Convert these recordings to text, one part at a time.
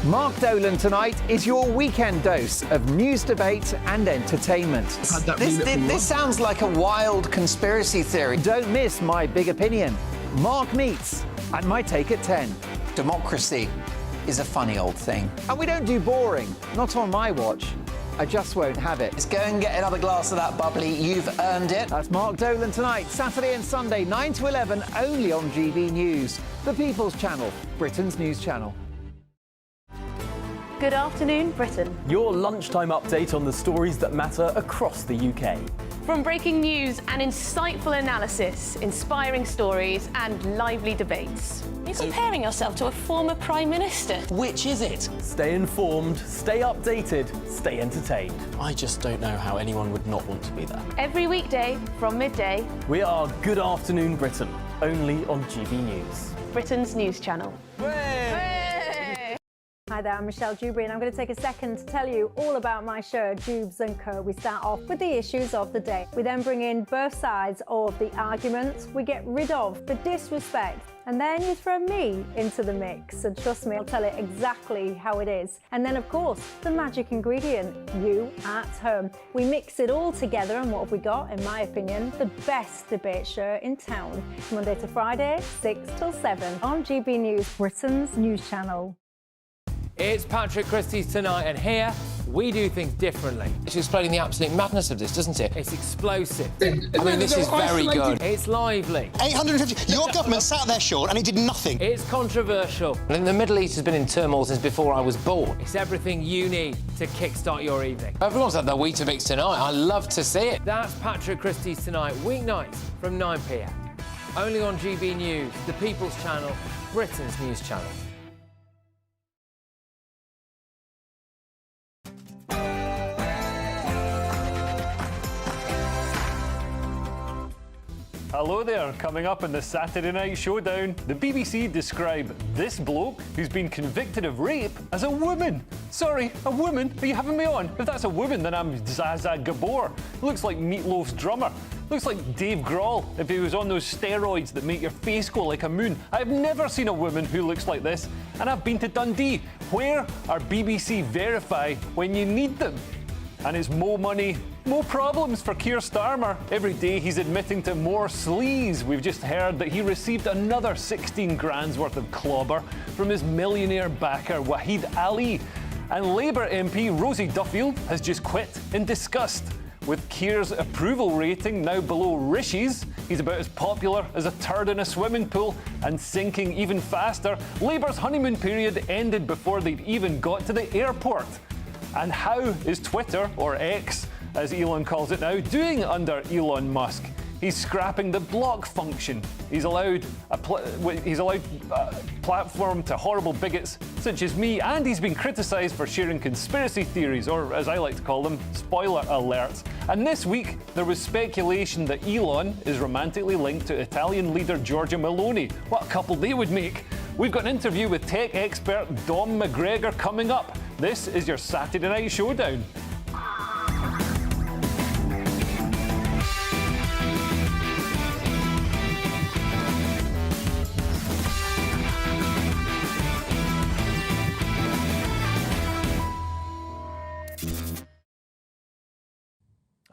Mark Dolan tonight is your weekend dose of news, debate and entertainment. This sounds like a wild conspiracy theory. Don't miss my big opinion. Mark Meets and my take at 10. Democracy is a funny old thing. And we don't do boring, not on my watch. I just won't have it. Let's go and get another glass of that bubbly. You've earned it. That's Mark Dolan tonight, Saturday and Sunday, 9 to 11, only on GB News, the People's Channel, Britain's news channel. Good afternoon, Britain. Your lunchtime update on the stories that matter across the UK. From breaking news and insightful analysis, inspiring stories and lively debates. You're comparing yourself to a former Prime Minister. Which is it? Stay informed, stay updated, stay entertained. I just don't know how anyone would not want to be there. Every weekday from midday, We are Good Afternoon Britain, only on GB News. Britain's news channel. Hi there, I'm Michelle Dewberry and I'm going to take a second to tell you all about my show, Dubes & Co. We start off with the issues of the day. We then bring in both sides of the arguments. We get rid of the disrespect. And then you throw me into the mix. And trust me, I'll tell it exactly how it is. And then, of course, the magic ingredient, you at home. We mix it all together and what have we got, in my opinion, the best debate show in town. Monday to Friday, 6 till 7 on GB News, Britain's news channel. It's Patrick Christie's Tonight, and here we do things differently. It's explaining the absolute madness of this, doesn't it? It's explosive. I mean, this is very good. It's lively. 850. Your government sat there, Sean, and it did nothing. It's controversial. And the Middle East has been in turmoil since before I was born. It's everything you need to kickstart your evening. Everyone's had their Weetabix tonight. I love to see it. That's Patrick Christie's Tonight, weeknights from 9 p.m. Only on GB News, the People's Channel, Britain's news channel. Hello there. Coming up in the Saturday Night Showdown, the BBC describe this bloke who's been convicted of rape as a woman. Sorry, a woman? Are you having me on? If that's a woman, then I'm Zaza Gabor. Looks like Meatloaf's drummer. Looks like Dave Grohl if he was on those steroids that make your face go like a moon. I've never seen a woman who looks like this, and I've been to Dundee. Where are BBC Verify when you need them? And it's more money, more problems for Keir Starmer. Every day he's admitting to more sleaze. We've just heard that he received another 16 grand's worth of clobber from his millionaire backer Wahid Ali. And Labour MP Rosie Duffield has just quit in disgust. With Keir's approval rating now below Rishi's, he's about as popular as a turd in a swimming pool and sinking even faster. Labour's honeymoon period ended before they'd even got to the airport. And how is Twitter, or X, as Elon calls it now, doing under Elon Musk? He's scrapping the block function. He's allowed a platform to horrible bigots such as me, and he's been criticised for sharing conspiracy theories, or as I like to call them, spoiler alerts. And this week, there was speculation that Elon is romantically linked to Italian leader Giorgia Meloni. What a couple they would make. We've got an interview with tech expert Dom McGregor coming up. This is your Saturday Night Showdown.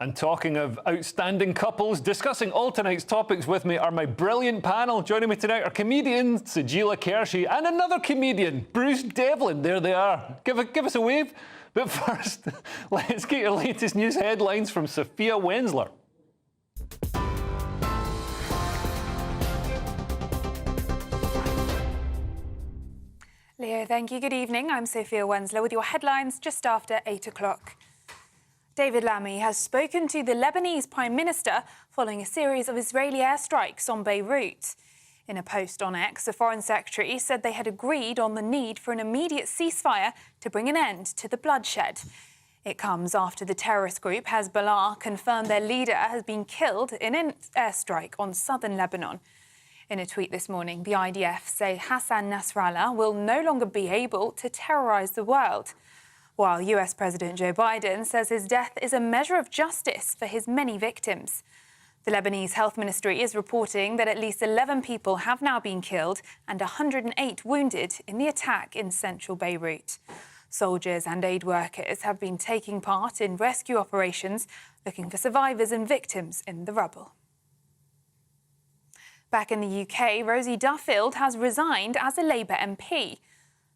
And talking of outstanding couples, discussing all tonight's topics with me are my brilliant panel. Joining me tonight are comedian Sajila Kershi and another comedian, Bruce Devlin. There they are. Give us a wave. But first, let's get your latest news headlines from Sophia Wensler. Leo, thank you. Good evening. I'm Sophia Wensler with your headlines just after 8 o'clock. David Lammy has spoken to the Lebanese Prime Minister following a series of Israeli airstrikes on Beirut. In a post on X, the Foreign Secretary said they had agreed on the need for an immediate ceasefire to bring an end to the bloodshed. It comes after the terrorist group Hezbollah confirmed their leader has been killed in an airstrike on southern Lebanon. In a tweet this morning, the IDF say Hassan Nasrallah will no longer be able to terrorise the world, while US President Joe Biden says his death is a measure of justice for his many victims. The Lebanese Health Ministry is reporting that at least 11 people have now been killed and 108 wounded in the attack in central Beirut. Soldiers and aid workers have been taking part in rescue operations, looking for survivors and victims in the rubble. Back in the UK, Rosie Duffield has resigned as a Labour MP.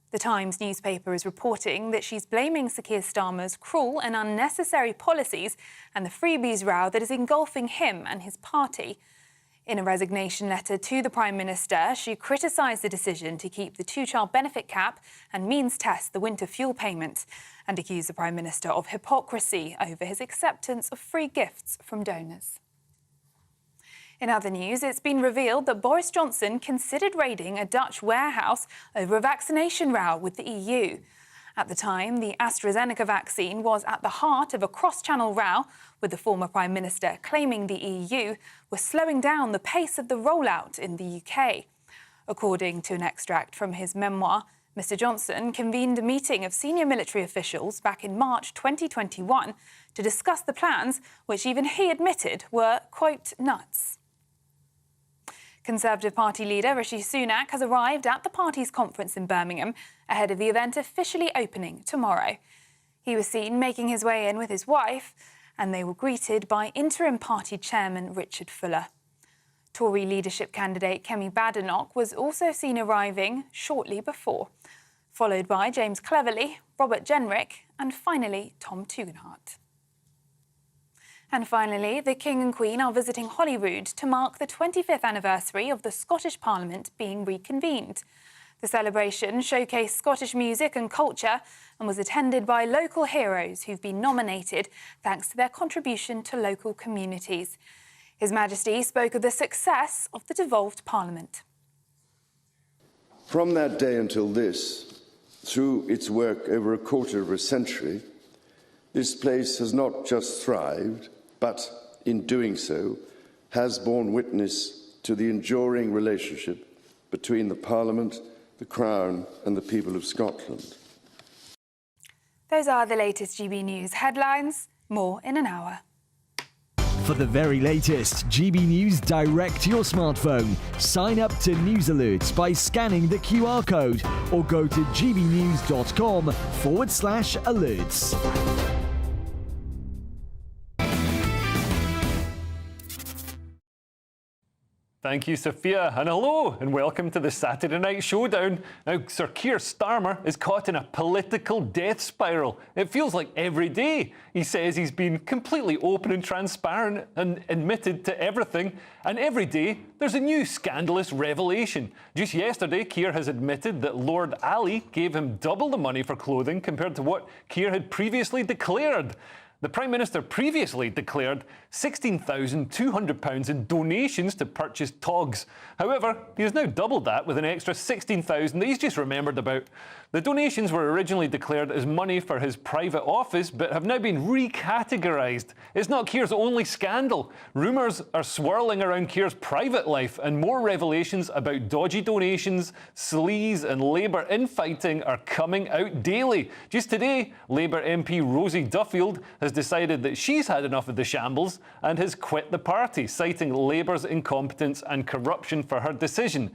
The Times newspaper is reporting that she's blaming Sir Keir Starmer's cruel and unnecessary policies and the freebies row that is engulfing him and his party. In a resignation letter to the Prime Minister, she criticised the decision to keep the two-child benefit cap and means test the winter fuel payment and accused the Prime Minister of hypocrisy over his acceptance of free gifts from donors. In other news, it's been revealed that Boris Johnson considered raiding a Dutch warehouse over a vaccination row with the EU. At the time, the AstraZeneca vaccine was at the heart of a cross-channel row, with the former Prime Minister claiming the EU was slowing down the pace of the rollout in the UK. According to an extract from his memoir, Mr Johnson convened a meeting of senior military officials back in March 2021 to discuss the plans, which even he admitted were, quote, nuts. Conservative Party leader Rishi Sunak has arrived at the party's conference in Birmingham ahead of the event officially opening tomorrow. He was seen making his way in with his wife, and they were greeted by interim party chairman Richard Fuller. Tory leadership candidate Kemi Badenoch was also seen arriving shortly before, followed by James Cleverly, Robert Jenrick, and finally Tom Tugendhat. And finally, the King and Queen are visiting Holyrood to mark the 25th anniversary of the Scottish Parliament being reconvened. The celebration showcased Scottish music and culture and was attended by local heroes who've been nominated thanks to their contribution to local communities. His Majesty spoke of the success of the devolved Parliament. From that day until this, through its work over a quarter of a century, this place has not just thrived, but in doing so has borne witness to the enduring relationship between the Parliament, the Crown and the people of Scotland. Those are the latest GB News headlines. More in an hour. For the very latest GB News direct to your smartphone, sign up to News Alerts by scanning the QR code or go to gbnews.com/alerts. Thank you, Sophia, and hello, and welcome to the Saturday Night Showdown. Now, Sir Keir Starmer is caught in a political death spiral. It feels like every day he says he's been completely open and transparent and admitted to everything, and every day there's a new scandalous revelation. Just yesterday, Keir has admitted that Lord Ali gave him double the money for clothing compared to what Keir had previously declared. The Prime Minister previously declared £16,200 in donations to purchase togs. However, he has now doubled that with an extra £16,000 that he's just remembered about. The donations were originally declared as money for his private office, but have now been recategorised. It's not Keir's only scandal. Rumours are swirling around Keir's private life, and more revelations about dodgy donations, sleaze and Labour infighting are coming out daily. Just today, Labour MP Rosie Duffield has decided that she's had enough of the shambles and has quit the party, citing Labour's incompetence and corruption for her decision.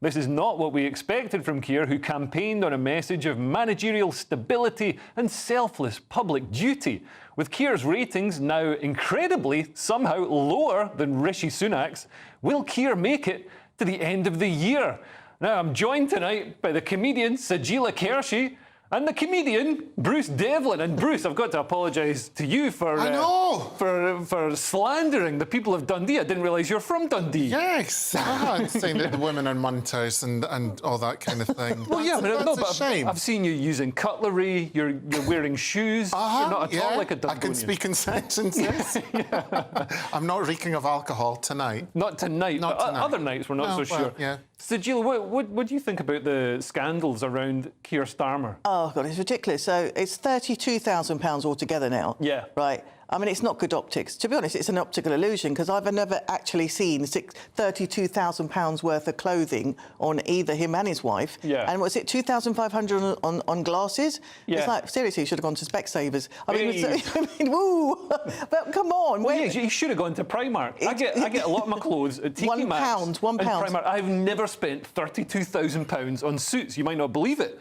This is not what we expected from Keir, who campaigned on a message of managerial stability and selfless public duty. With Keir's ratings now incredibly somehow lower than Rishi Sunak's, will Keir make it to the end of the year? Now, I'm joined tonight by the comedian Sajila Kershi and the comedian Bruce Devlin. And Bruce, I've got to apologise to you for slandering the people of Dundee. I didn't realise you're from Dundee. Yes, saying that the women are munters and all that kind of thing. Well, yeah, but shame. I've seen you using cutlery. You're wearing shoes. You're not at all like a Dundonian. I can speak in sentences. I'm not reeking of alcohol tonight. Not tonight. Not tonight. Other nights we're not so sure. Yeah. Sajila, what do you think about the scandals around Keir Starmer? Oh, God, it's ridiculous. So it's £32,000 altogether now. Yeah. Right. I mean, it's not good optics. To be honest, it's an optical illusion because I've never actually seen £32,000 worth of clothing on either him and his wife. Yeah. And was it 2,500 on glasses? Yeah. It's like, seriously, you should have gone to Specsavers. I mean, woo! But come on. Well, yeah, you should have gone to Primark. I get a lot of my clothes at TK Maxx. £1. Primark. I've never spent £32,000 on suits. You might not believe it.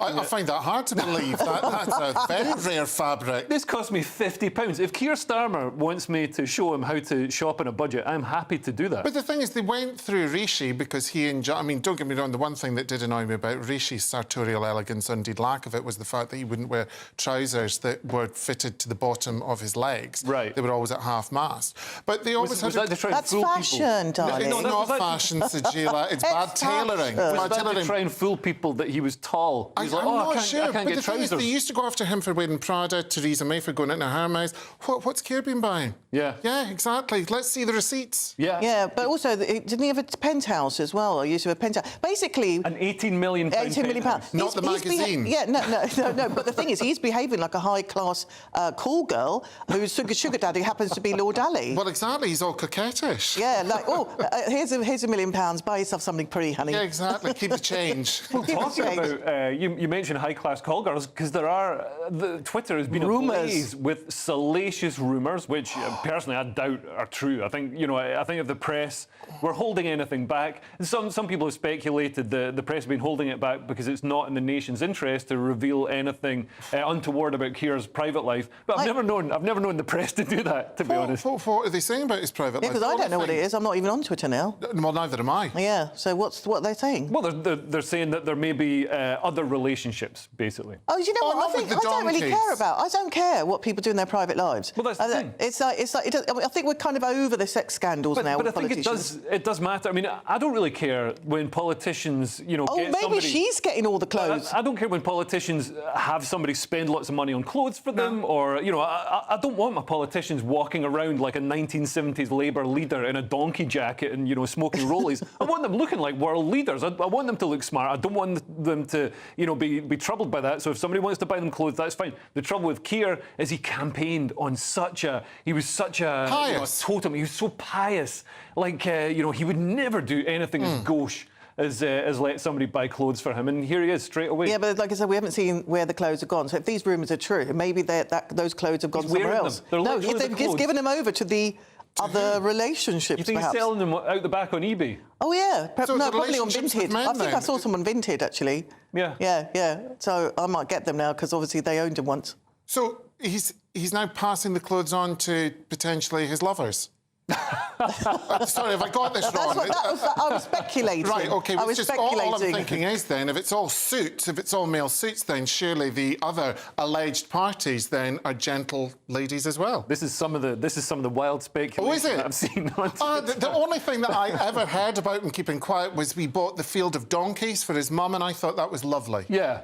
I find that hard to believe. That's a very rare fabric. This cost me £50. If Keir Starmer wants me to show him how to shop on a budget, I'm happy to do that. But the thing is, they went through Rishi because he and I mean, don't get me wrong, the one thing that did annoy me about Rishi's sartorial elegance, and indeed lack of it, was the fact that he wouldn't wear trousers that were fitted to the bottom of his legs. Right. They were always at half-mast. But they always had... That's fashion, darling. It's not fashion, Sajila. It's bad tailoring. Was that to try and fool people that he was tall? He was like, I'm oh, not sure. I can't but get the thing is, trousers. they used to go after him for wearing Prada, Theresa May for going into Hermes. What's Keir been buying? Yeah. Yeah, exactly. Let's see the receipts. Yeah. Yeah, but also, didn't he have a penthouse as well? Or used to have a penthouse. Basically... An £18 million £18 million. Not the magazine. Yeah, no. But the thing is, he's behaving like a high-class cool girl whose sugar daddy happens to be Lord Ali. Well, exactly. He's all coquettish. Yeah, like, here's £1 million. Buy yourself something pretty, honey. Yeah, exactly. Keep the change. Well, talking about... you mentioned high-class call girls, because there are... Twitter has been ablaze with salacious rumours, which personally I doubt are true. I think, I think if the press were holding anything back, some people have speculated the press have been holding it back because it's not in the nation's interest to reveal anything untoward about Keir's private life. But I've never known the press to do that, to be honest. What are they saying about his private life? Because I don't know what it is. I'm not even on Twitter now. Well, neither am I. Yeah, so what are they saying? Well, they're saying that there may be other relationships, basically. Oh, you know what? I don't really care about. I don't care what people do in their private lives. Well, that's the thing. It's like I think we're kind of over the sex scandals now. But I think it does matter. I mean, I don't really care when politicians, get maybe somebody... she's getting all the clothes. I don't care when politicians have somebody spend lots of money on clothes for them, or I don't want my politicians walking around like a 1970s Labour leader in a donkey jacket and smoking rollies. I want them looking like world leaders. I want them to look smart. I don't want them to be troubled by that. So if somebody wants to buy them clothes, that's fine. The trouble with Keir is he campaigned on he was such a totem. He was so pious. Like he would never do anything as gauche as let somebody buy clothes for him, and here he is straight away. Yeah, but like I said, we haven't seen where the clothes have gone. So if these rumours are true, maybe those clothes have gone somewhere else. No, they've just given them over to the other relationships. You think perhaps. He's selling them out the back on eBay? Oh yeah, So probably on Vinted. I think I saw some on Vinted actually. Yeah. So I might get them now because obviously they owned them once. So he's now passing the clothes on to potentially his lovers. Sorry, have I got this wrong? I was speculating. Right, OK. I was speculating. All I'm thinking is then, if it's all suits, if it's all male suits, then surely the other alleged parties then are gentle ladies as well. This is some of the wild speculation that I've seen on Twitter. The only thing that I ever heard about him keeping quiet was we bought the field of donkeys for his mum, and I thought that was lovely. Yeah.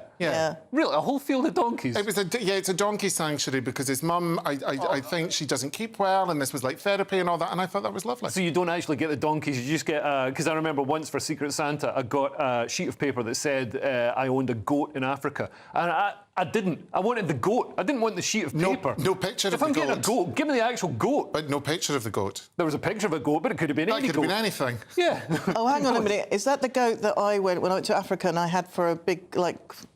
Really, a whole field of donkeys? It was it's a donkey sanctuary because his mum, I think she doesn't keep well, and this was like therapy and all that, and I thought that was lovely. So you don't actually get the donkeys, you just get... Because I remember once for Secret Santa, I got a sheet of paper that said I owned a goat in Africa. And I didn't. I wanted the goat. I didn't want the sheet of paper. No picture of the goat. If I'm getting a goat, give me the actual goat. But no picture of the goat. There was a picture of a goat, but it could have been any goat. That could have been anything. Yeah. Oh, hang on a minute. Is that the goat that when I went to Africa and I had for a big,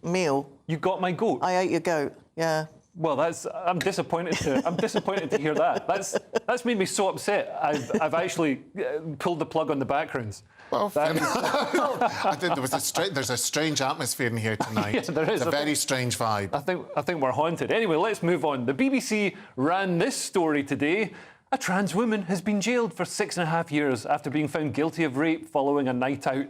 meal? You got my goat? I ate your goat, yeah. Well, I'm disappointed to hear that. That's made me so upset. I've actually pulled the plug on the backgrounds. Well, there's a strange atmosphere in here tonight. Yeah, there is. It's a very strange vibe. I think we're haunted. Anyway, let's move on. The BBC ran this story today. A trans woman has been jailed for 6.5 years after being found guilty of rape following a night out.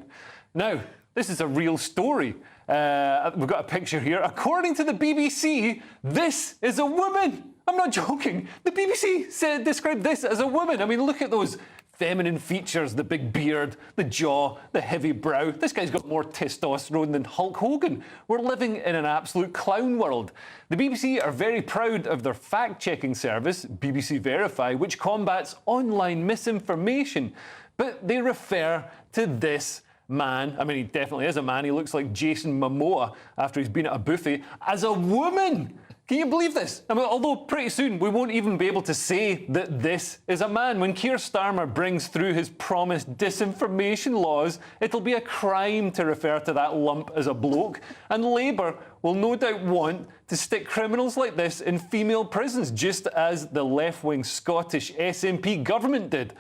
Now, this is a real story. We've got a picture here. According to the BBC, this is a woman. I'm not joking. The BBC described this as a woman. I mean, look at those feminine features, the big beard, the jaw, the heavy brow. This guy's got more testosterone than Hulk Hogan. We're living in an absolute clown world. The BBC are very proud of their fact-checking service, BBC Verify, which combats online misinformation. But they refer to this man, I mean, he definitely is a man, he looks like Jason Momoa after he's been at a buffet, as a woman. Can you believe this? I mean, although pretty soon we won't even be able to say that this is a man. When Keir Starmer brings through his promised disinformation laws, it'll be a crime to refer to that lump as a bloke. And Labour will no doubt want to stick criminals like this in female prisons, just as the left-wing Scottish SNP government did.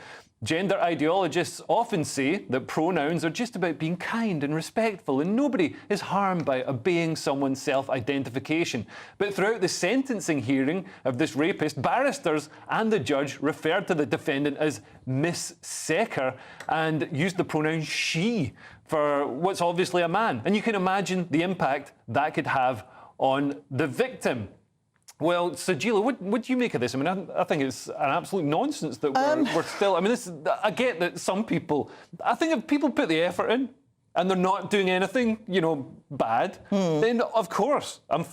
Gender ideologists often say that pronouns are just about being kind and respectful, and nobody is harmed by obeying someone's self-identification. But throughout the sentencing hearing of this rapist, barristers and the judge referred to the defendant as Miss Secker and used the pronoun she for what's obviously a man. And you can imagine the impact that could have on the victim. Well, Sajila, what do you make of this? I mean, I think it's an absolute nonsense that we're still... I mean, I get that some people... I think if people put the effort in and they're not doing anything, you know, bad, then, of course, I'm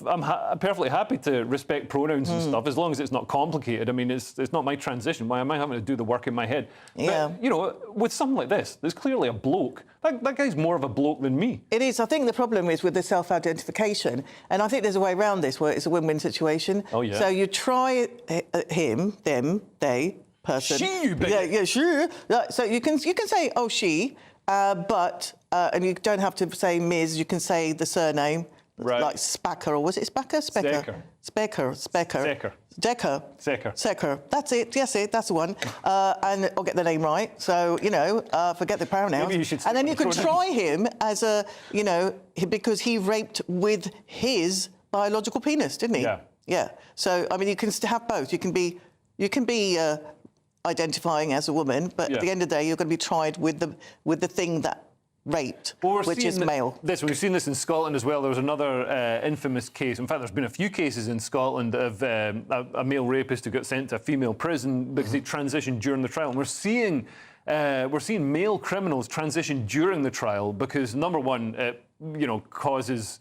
perfectly happy to respect pronouns and stuff, as long as it's not complicated. I mean, it's not my transition. Why am I having to do the work in my head? Yeah. But, you know, with something like this, there's clearly a bloke. That guy's more of a bloke than me. It is. I think the problem is with the self-identification, and I think there's a way around this where it's a win-win situation. Oh, yeah. So you try him, them, they, person. She, you bitch. Yeah, she. So you can say, oh, she, but... and you don't have to say Ms, you can say the surname, right. Like Spacker, or was it Spacker? Specker. Specker. Secker. That's it. Yes, that's the one. And I'll get the name right. So, you know, forget the pronouns. Maybe you should. And then you can try him as a, you know, because he raped with his biological penis, didn't he? Yeah. Yeah. So, I mean, you can have both. You can be identifying as a woman, but at the end of the day, you're going to be tried with the thing that raped, which is male. We've seen this in Scotland as well. There was another infamous case. In fact, there's been a few cases in Scotland of a male rapist who got sent to a female prison because he transitioned during the trial. And we're seeing male criminals transition during the trial because, number one, it causes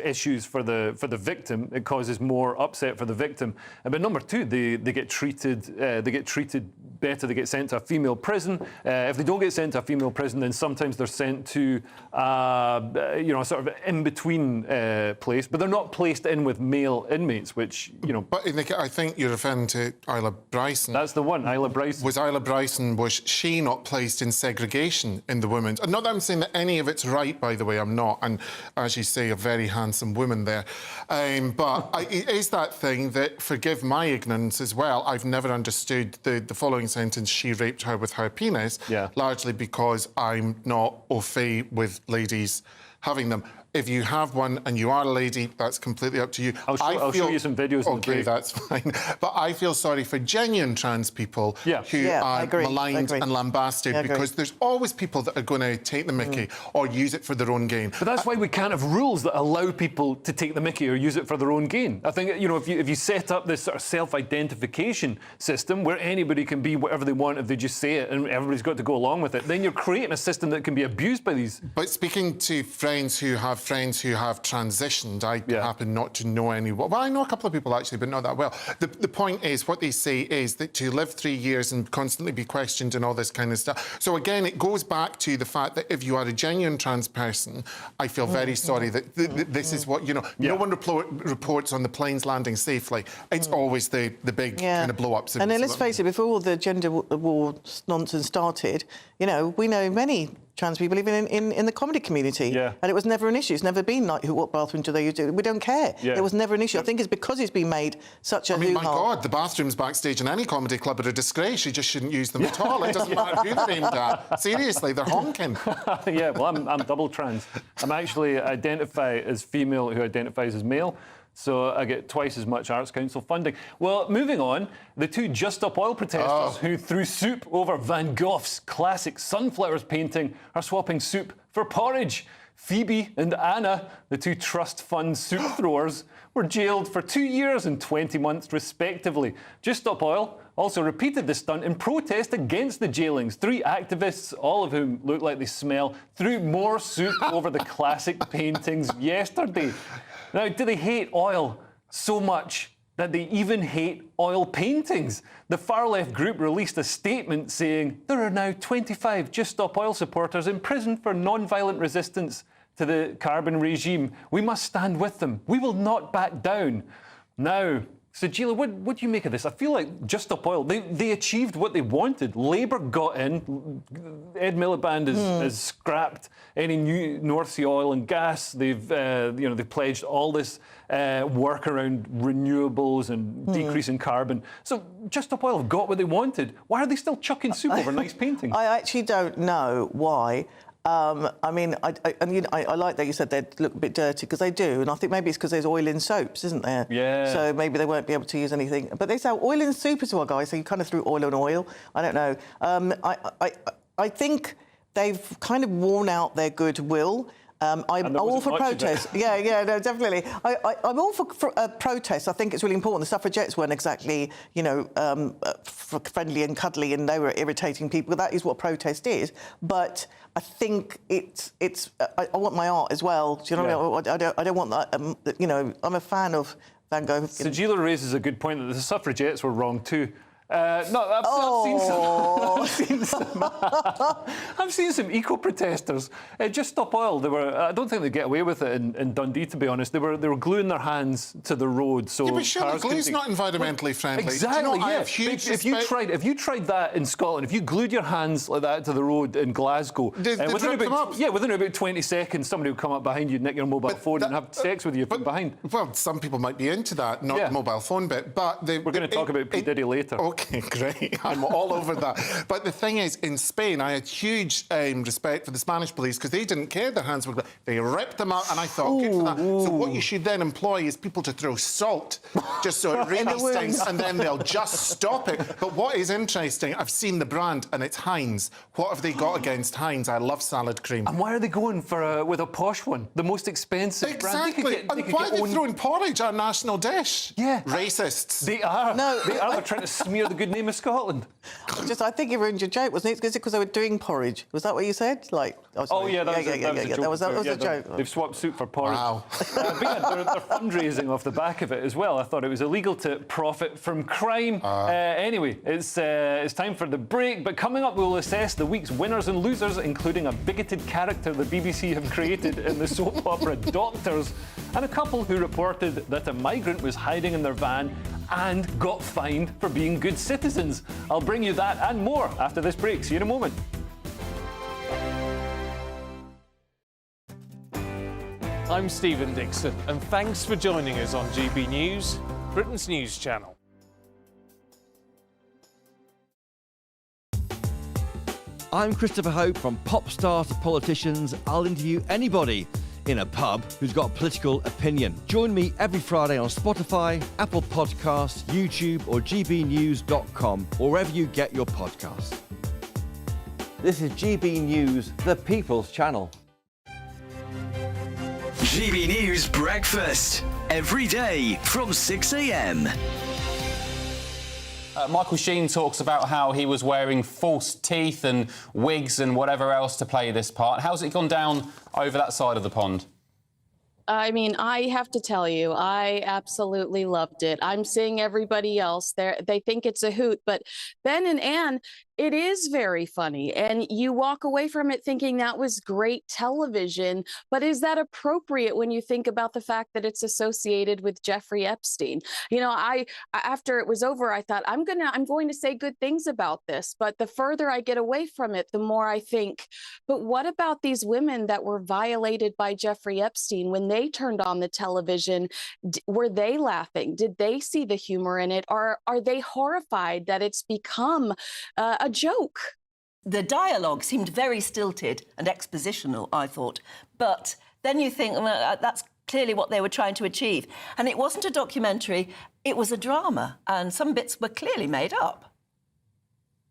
issues for the victim. It causes more upset for the victim. But number two, they get treated better. They get sent to a female prison. If they don't get sent to a female prison, then sometimes they're sent to a sort of in between place. But they're not placed in with male inmates, which But I think you're referring to Isla Bryson. That's the one, Isla Bryson. Was she not placed in segregation in the women's? Not that I'm saying that any of it's right, by the way. I'm not. And as you say, a very handsome woman there. But it is that thing that, forgive my ignorance as well, I've never understood the following sentence, she raped her with her penis, largely because I'm not au fait with ladies having them. If you have one and you are a lady, that's completely up to you. I'll show you some videos. Okay, that's fine. But I feel sorry for genuine trans people who are maligned and lambasted because there's always people that are going to take the mickey or use it for their own gain. But that's why we can't have rules that allow people to take the mickey or use it for their own gain. I think, if you set up this sort of self-identification system where anybody can be whatever they want if they just say it and everybody's got to go along with it, then you're creating a system that can be abused by these. But speaking to friends who have transitioned, I happen not to know anyone. Well, I know a couple of people actually, but not that well. The point is, what they say is that to live 3 years and constantly be questioned and all this kind of stuff. So again, it goes back to the fact that if you are a genuine trans person, I feel very sorry that this is what, no one reports on the planes landing safely. It's always the big kind of blow-ups. And then let's face it, before all the gender war nonsense started, we know many trans people living in the comedy community. Yeah. And it was never an issue. It's never been like, what bathroom do they use? We don't care. Yeah. It was never an issue. I think it's because it's been made such a hoo-ha. My God, the bathrooms backstage in any comedy club are a disgrace. You just shouldn't use them at all. It doesn't matter who they're aimed at. Seriously, they're honking. Yeah, well, I'm double trans. I'm actually identify as female who identifies as male. So I get twice as much Arts Council funding. Well, moving on, the two Just Stop Oil protesters who threw soup over Van Gogh's classic Sunflowers painting are swapping soup for porridge. Phoebe and Anna, the two trust fund soup throwers, were jailed for 2 years and 20 months, respectively. Just Stop Oil also repeated the stunt in protest against the jailings. 3 activists, all of whom look like they smell, threw more soup over the classic paintings yesterday. Now, do they hate oil so much that they even hate oil paintings? The far-left group released a statement saying there are now 25 Just Stop Oil supporters in prison for non-violent resistance to the carbon regime. We must stand with them. We will not back down. Now, Sajila, what do you make of this? I feel like Just Stop Oil, they achieved what they wanted. Labour got in. Ed Miliband has scrapped any new North Sea oil and gas. They've pledged all this work around renewables and decreasing carbon. So Just Stop Oil have got what they wanted. Why are they still chucking soup over nice paintings? I actually don't know why. I mean, I like that you said they look a bit dirty, because they do, and I think maybe it's because there's oil in soaps, isn't there? Yeah. So maybe they won't be able to use anything. But they sell oil in soup as well, guys, so you kind of threw oil on oil. I don't know. I think they've kind of worn out their goodwill. I'm all for protests. Yeah, no, definitely. I'm all for protests. I think it's really important. The suffragettes weren't exactly, friendly and cuddly, and they were irritating people. That is what protest is. But I think I want my art as well. Do you know what I mean? I don't want that. I'm a fan of Van Gogh. Sajila raises a good point that the suffragettes were wrong too. I've seen some eco-protesters. Just Stop Oil. I don't think they get away with it in Dundee, to be honest. They were gluing their hands to the road, so. Yeah, but surely glue's not environmentally friendly. Exactly. If you tried that in Scotland, if you glued your hands like that to the road in Glasgow, within about 20 seconds, somebody would come up behind you, nick your mobile phone, and have sex with you from behind. Well, some people might be into that, not the mobile phone bit, but we're going to talk about P. Diddy later. Okay, great. I'm all over that. But the thing is, in Spain, I had huge respect for the Spanish police, because they didn't care their hands were... They ripped them out, and I thought, good for that. So what you should then employ is people to throw salt, just so it really stinks, and then they'll just stop it. But what is interesting, I've seen the brand, and it's Heinz. What have they got against Heinz? I love salad cream. And why are they going with a posh one? The most expensive brand? Exactly. And why are they throwing porridge, our national dish? Yeah. Racists. They are. No. They are. They're trying to smear the good name of Scotland. I think you ruined your joke, wasn't it? Is it because they were doing porridge? Was that what you said? That was a joke. They've swapped soup for porridge. Wow. But they're fundraising off the back of it as well. I thought it was illegal to profit from crime. Anyway, it's time for the break. But coming up, we'll assess the week's winners and losers, including a bigoted character the BBC have created in the soap opera Doctors, and a couple who reported that a migrant was hiding in their van and got fined for being good citizens. I'll bring you that and more after this break. See you in a moment. I'm Stephen Dixon, and thanks for joining us on GB News, Britain's news channel. I'm Christopher Hope. From pop stars to politicians, I'll interview anybody in a pub who's got a political opinion. Join me every Friday on Spotify, Apple Podcasts, YouTube or gbnews.com, or wherever you get your podcasts. This is GB News, the People's Channel. GB News Breakfast, every day from 6 a.m. Michael Sheen talks about how he was wearing false teeth and wigs and whatever else to play this part. How's it gone down over that side of the pond? I mean, I have to tell you, I absolutely loved it. I'm seeing everybody else there. They think it's a hoot, but Ben and Anne, it is very funny. And you walk away from it thinking that was great television. But is that appropriate when you think about the fact that it's associated with Jeffrey Epstein? You know, after it was over, I thought, I'm going to say good things about this. But the further I get away from it, the more I think, but what about these women that were violated by Jeffrey Epstein when they turned on the television? Were they laughing? Did they see the humor in it? Or are they horrified that it's become a joke? The dialogue seemed very stilted and expositional, I thought. But then you think, well, that's clearly what they were trying to achieve. And it wasn't a documentary, it was a drama. And some bits were clearly made up.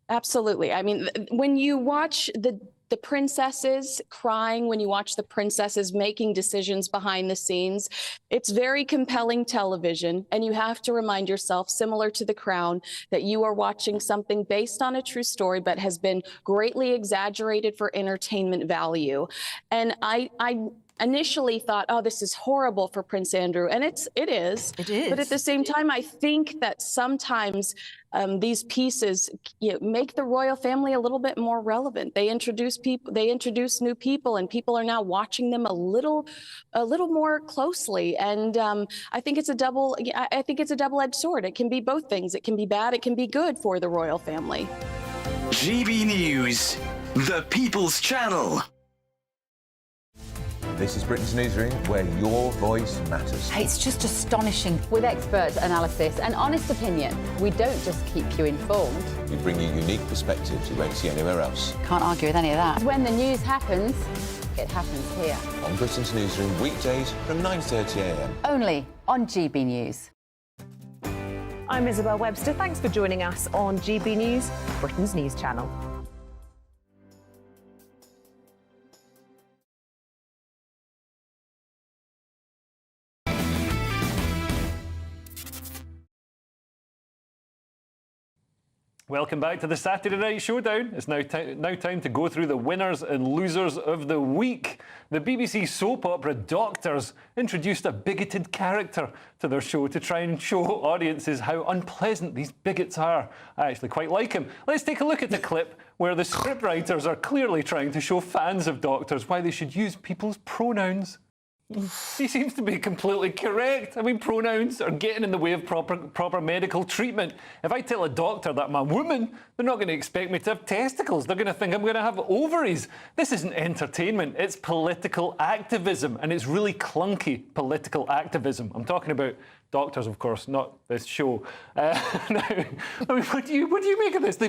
Absolutely. I mean, when you watch the princesses crying, when you watch the princesses making decisions behind the scenes, it's very compelling television. And you have to remind yourself, similar to The Crown, that you are watching something based on a true story, but has been greatly exaggerated for entertainment value. And initially thought, oh, this is horrible for Prince Andrew. And it is. It is. But at the same time, I think that sometimes these pieces make the royal family a little bit more relevant. They introduce new people, and people are now watching them a little more closely. And I think it's a double-edged sword. It can be both things. It can be bad. It can be good for the royal family. GB News, the People's Channel. This is Britain's Newsroom, where your voice matters. It's just astonishing. With expert analysis and honest opinion, we don't just keep you informed. We bring you unique perspectives you won't see anywhere else. Can't argue with any of that. When the news happens, it happens here. On Britain's Newsroom, weekdays from 9:30 a.m. Only on GB News. I'm Isabel Webster. Thanks for joining us on GB News, Britain's news channel. Welcome back to the Saturday Night Showdown. It's now time to go through the winners and losers of the week. The BBC soap opera Doctors introduced a bigoted character to their show to try and show audiences how unpleasant these bigots are. I actually quite like him. Let's take a look at the clip where the scriptwriters are clearly trying to show fans of doctors why they should use people's pronouns. He seems to be completely correct. I mean, pronouns are getting in the way of proper medical treatment. If I tell a doctor that I'm a woman, they're not going to expect me to have testicles. They're going to think I'm going to have ovaries. This isn't entertainment. It's political activism, and it's really clunky political activism. I'm talking about doctors, of course, not this show. Now, I mean, what do you make of this?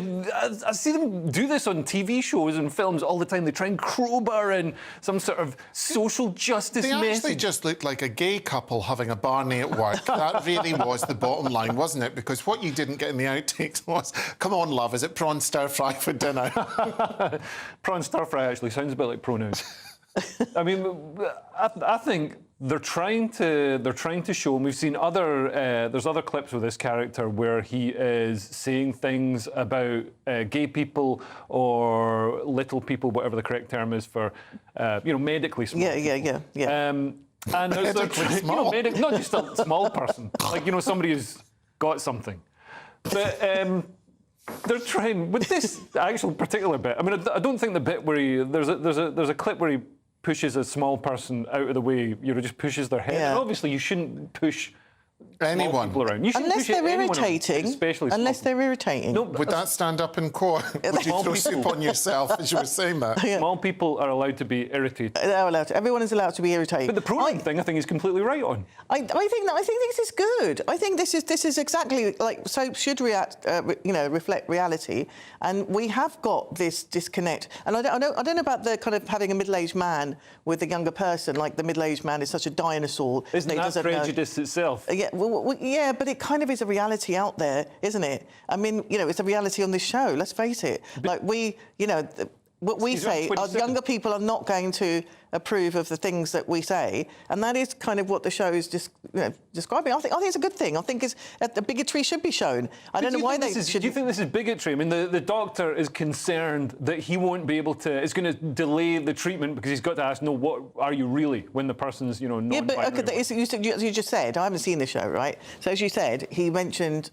I see them do this on TV shows and films all the time. They try and crowbar in some sort of social justice message. They actually just looked like a gay couple having a barney at work. That really was the bottom line, wasn't it? Because what you didn't get in the outtakes was, come on, love, is it prawn stir-fry for dinner? Prawn stir-fry actually sounds a bit like pronouns. I mean, I think they're trying to show, and we've seen there's other clips with this character where he is saying things about gay people or little people, whatever the correct term is for, medically small. Yeah. And they're small. Not just a small person, like somebody who's got something, but. They're trying with this actual particular bit. I mean, I don't think the bit where there's a clip where he pushes a small person out of the way. Just pushes their head. Yeah. And obviously, you shouldn't push anyone people around. You unless they're irritating. Especially unless they're irritating. No, would that stand up in court? Would you throw soup on yourself as you were saying that? Yeah. Small people are allowed to be irritated. They're allowed to. Everyone is allowed to be irritated. But the pronoun thing, I think, is completely right on. I think this is good. I think this is exactly like soap should reflect reality, and we have got this disconnect. And I don't know about the kind of having a middle-aged man with a younger person. Like the middle-aged man is such a dinosaur. Isn't that prejudice itself? Yeah. Yeah, but it kind of is a reality out there, isn't it? I mean, it's a reality on this show, let's face it. Like what we say, our younger people are not going to approve of the things that we say, and that is kind of what the show is describing. I think it's a good thing. I think the bigotry should be shown. I don't know why they should. Do you think this is bigotry? I mean, the doctor is concerned that he won't be able to. It's going to delay the treatment because he's got to ask, no, what are you really when the person's non-binary? Yeah, but okay, you just said I haven't seen the show, right? So as you said, he mentioned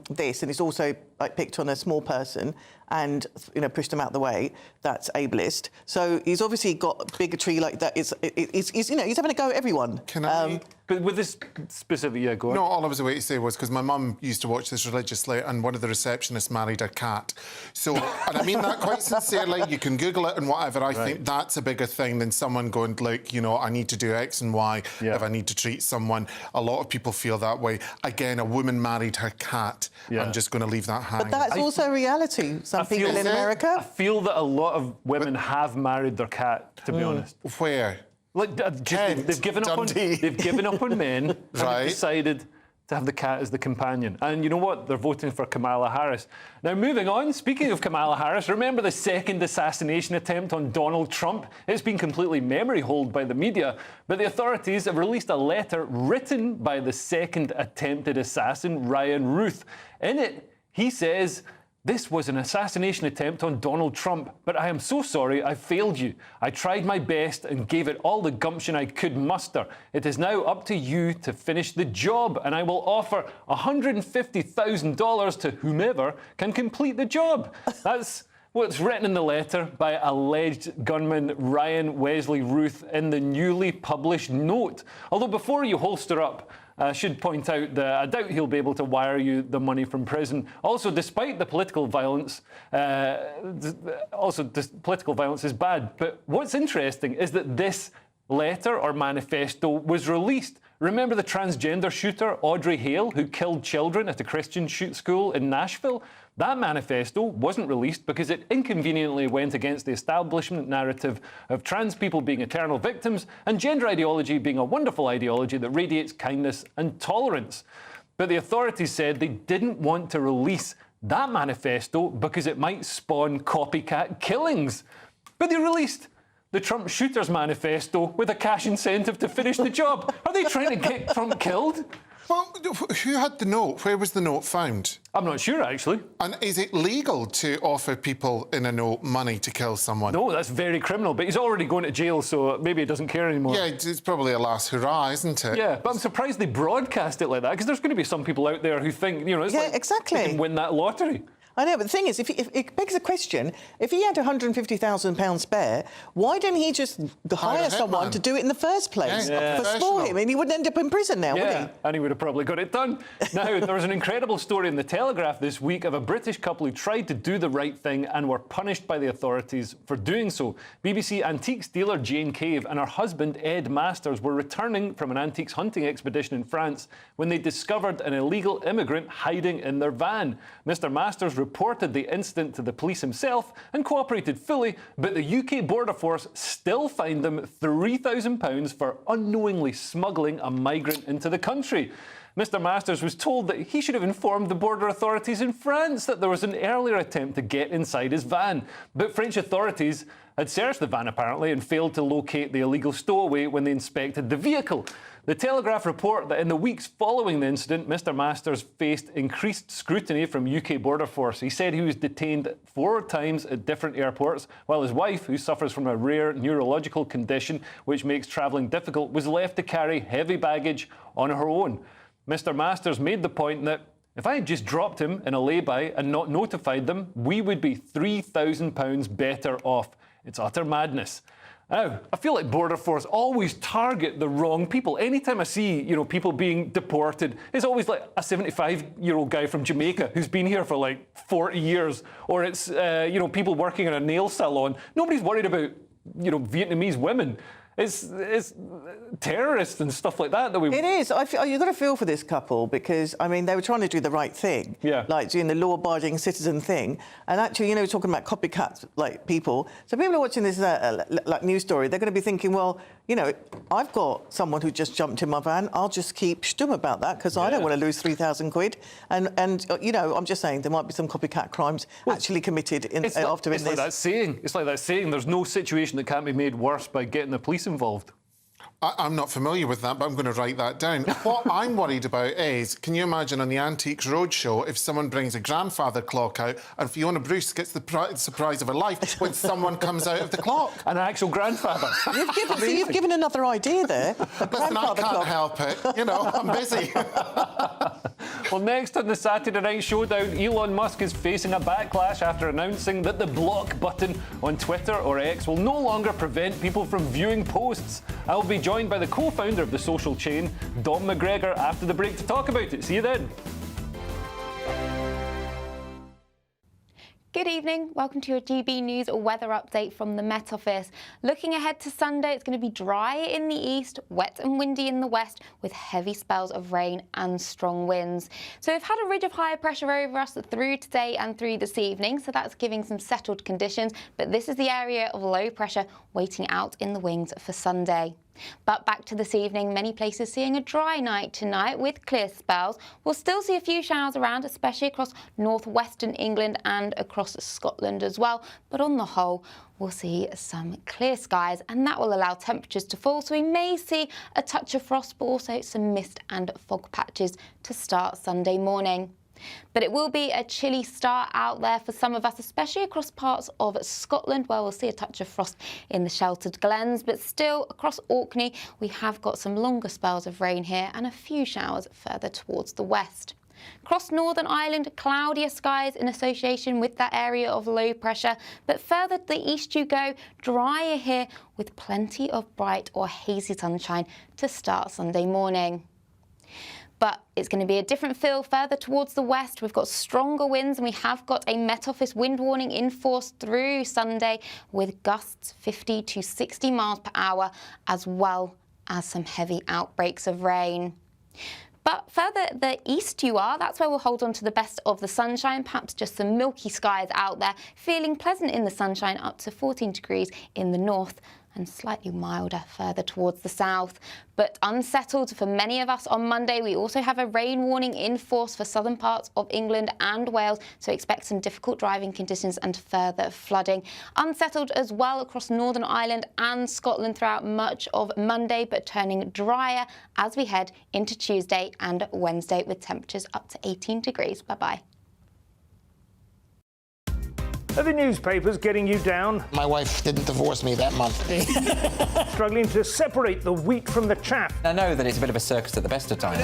this, and it's also like picked on a small person and pushed them out the way. That's ableist. So he's obviously got bigotry like that. He's having a go at everyone. Can I? But with this specific, go on. No, all I was away to say was because my mum used to watch this religiously, and one of the receptionists married her cat. So, and I mean that quite sincerely. You can Google it and whatever. I think that's a bigger thing than someone going like, I need to do X and Y if I need to treat someone. A lot of people feel that way. Again, a woman married her cat. Yeah. I'm just going to leave that hanging. But that's also reality. Some people in America. I feel that a lot of women have married their cat, to be honest. Where? Like, they've given up on men and they've decided to have the cat as the companion. And you know what? They're voting for Kamala Harris. Now, moving on, speaking of Kamala Harris, remember the second assassination attempt on Donald Trump? It's been completely memory-holed by the media, but the authorities have released a letter written by the second attempted assassin, Ryan Ruth. In it, he says This was an assassination attempt on Donald Trump, but I am so sorry I failed you. I tried my best and gave it all the gumption I could muster. It is now up to you to finish the job, and I will offer $150,000 to whomever can complete the job. That's what's written in the letter by alleged gunman Ryan Wesley Ruth in the newly published note. Although before you holster up, I should point out that I doubt he'll be able to wire you the money from prison. Also, despite the political violence, political violence is bad. But what's interesting is that this letter or manifesto was released. Remember the transgender shooter Audrey Hale who killed children at a Christian school in Nashville? That manifesto wasn't released because it inconveniently went against the establishment narrative of trans people being eternal victims and gender ideology being a wonderful ideology that radiates kindness and tolerance. But the authorities said they didn't want to release that manifesto because it might spawn copycat killings. But they released the Trump Shooters Manifesto with a cash incentive to finish the job. Are they trying to get Trump killed? Well, who had the note? Where was the note found? I'm not sure, actually. And is it legal to offer people in a note money to kill someone? No, that's very criminal, but he's already going to jail, so maybe he doesn't care anymore. Yeah, it's probably a last hurrah, isn't it? Yeah, but I'm surprised they broadcast it like that, because there's going to be some people out there who think, you know, it's like exactly. They can win that lottery. I know, but the thing is, if it begs the question, if he had £150,000 spare, why didn't he just hire someone to do it in the first place? For him, and he wouldn't end up in prison now, would he? And he would have probably got it done. Now, there was an incredible story in The Telegraph this week of a British couple who tried to do the right thing and were punished by the authorities for doing so. BBC antiques dealer Jane Cave and her husband Ed Masters were returning from an antiques hunting expedition in France when they discovered an illegal immigrant hiding in their van. Mr. Masters reported the incident to the police himself and cooperated fully, but the UK Border Force still fined them £3,000 for unknowingly smuggling a migrant into the country. Mr. Masters was told that he should have informed the border authorities in France that there was an earlier attempt to get inside his van. But French authorities had searched the van apparently and failed to locate the illegal stowaway when they inspected the vehicle. The Telegraph report that in the weeks following the incident, Mr. Masters faced increased scrutiny from UK Border Force. He said he was detained 4 times at different airports, while his wife, who suffers from a rare neurological condition which makes travelling difficult, was left to carry heavy baggage on her own. Mr. Masters made the point that if I had just dropped him in a lay-by and not notified them, we would be £3,000 better off. It's utter madness. Now, I feel like Border Force always target the wrong people. Anytime I see, you know, people being deported, it's always like a 75-year-old guy from Jamaica who's been here for like 40 years, or it's, you know, people working in a nail salon. Nobody's worried about, you know, Vietnamese women. It's terrorists and stuff like that we... It is. You've got to feel for this couple because, I mean, they were trying to do the right thing. Yeah. Like doing the law-abiding citizen thing. And actually, you know, talking about copycats, like people. So people are watching this, like, news story. They're going to be thinking, well, you know, I've got someone who just jumped in my van. I'll just keep stum about that because I don't want to lose 3,000 quid. And you know, I'm just saying there might be some copycat crimes actually committed after this. It's like that saying. It's like that saying. There's no situation that can't be made worse by getting the police involved. I'm not familiar with that, but I'm going to write that down. What I'm worried about is, can you imagine on the Antiques Roadshow if someone brings a grandfather clock out and Fiona Bruce gets the surprise of her life when someone comes out of the clock? An actual grandfather. You've given another idea there. Listen, I can't help it. You know, I'm busy. Well, next on the Saturday Night Showdown, Elon Musk is facing a backlash after announcing that the block button on Twitter or X will no longer prevent people from viewing posts. I'll be joined by the co-founder of the social chain, Dom McGregor, after the break to talk about it. See you then. Good evening. Welcome to your GB News weather update from the Met Office. Looking ahead to Sunday, it's going to be dry in the east, wet and windy in the west, with heavy spells of rain and strong winds. So we've had a ridge of higher pressure over us through today and through this evening, so that's giving some settled conditions. But this is the area of low pressure waiting out in the wings for Sunday. But back to this evening, many places seeing a dry night tonight with clear spells. We'll still see a few showers around, especially across northwestern England and across Scotland as well. But on the whole, we'll see some clear skies and that will allow temperatures to fall. So we may see a touch of frost, but also some mist and fog patches to start Sunday morning. But it will be a chilly start out there for some of us, especially across parts of Scotland, where we'll see a touch of frost in the sheltered glens. But still, across Orkney, we have got some longer spells of rain here and a few showers further towards the west. Across Northern Ireland, cloudier skies in association with that area of low pressure, but further to the east you go, drier here with plenty of bright or hazy sunshine to start Sunday morning. But it's going to be a different feel further towards the west. We've got stronger winds and we have got a Met Office wind warning in force through Sunday with gusts 50 to 60 miles per hour, as well as some heavy outbreaks of rain. But further the east you are, that's where we'll hold on to the best of the sunshine, perhaps just some milky skies out there, feeling pleasant in the sunshine up to 14 degrees in the north and slightly milder further towards the south. But unsettled for many of us on Monday. We also have a rain warning in force for southern parts of England and Wales, so expect some difficult driving conditions and further flooding. Unsettled as well across Northern Ireland and Scotland throughout much of Monday, but turning drier as we head into Tuesday and Wednesday with temperatures up to 18 degrees. Bye-bye. Are the newspapers getting you down? My wife didn't divorce me that month. Struggling to separate the wheat from the chaff? I know that it's a bit of a circus at the best of times.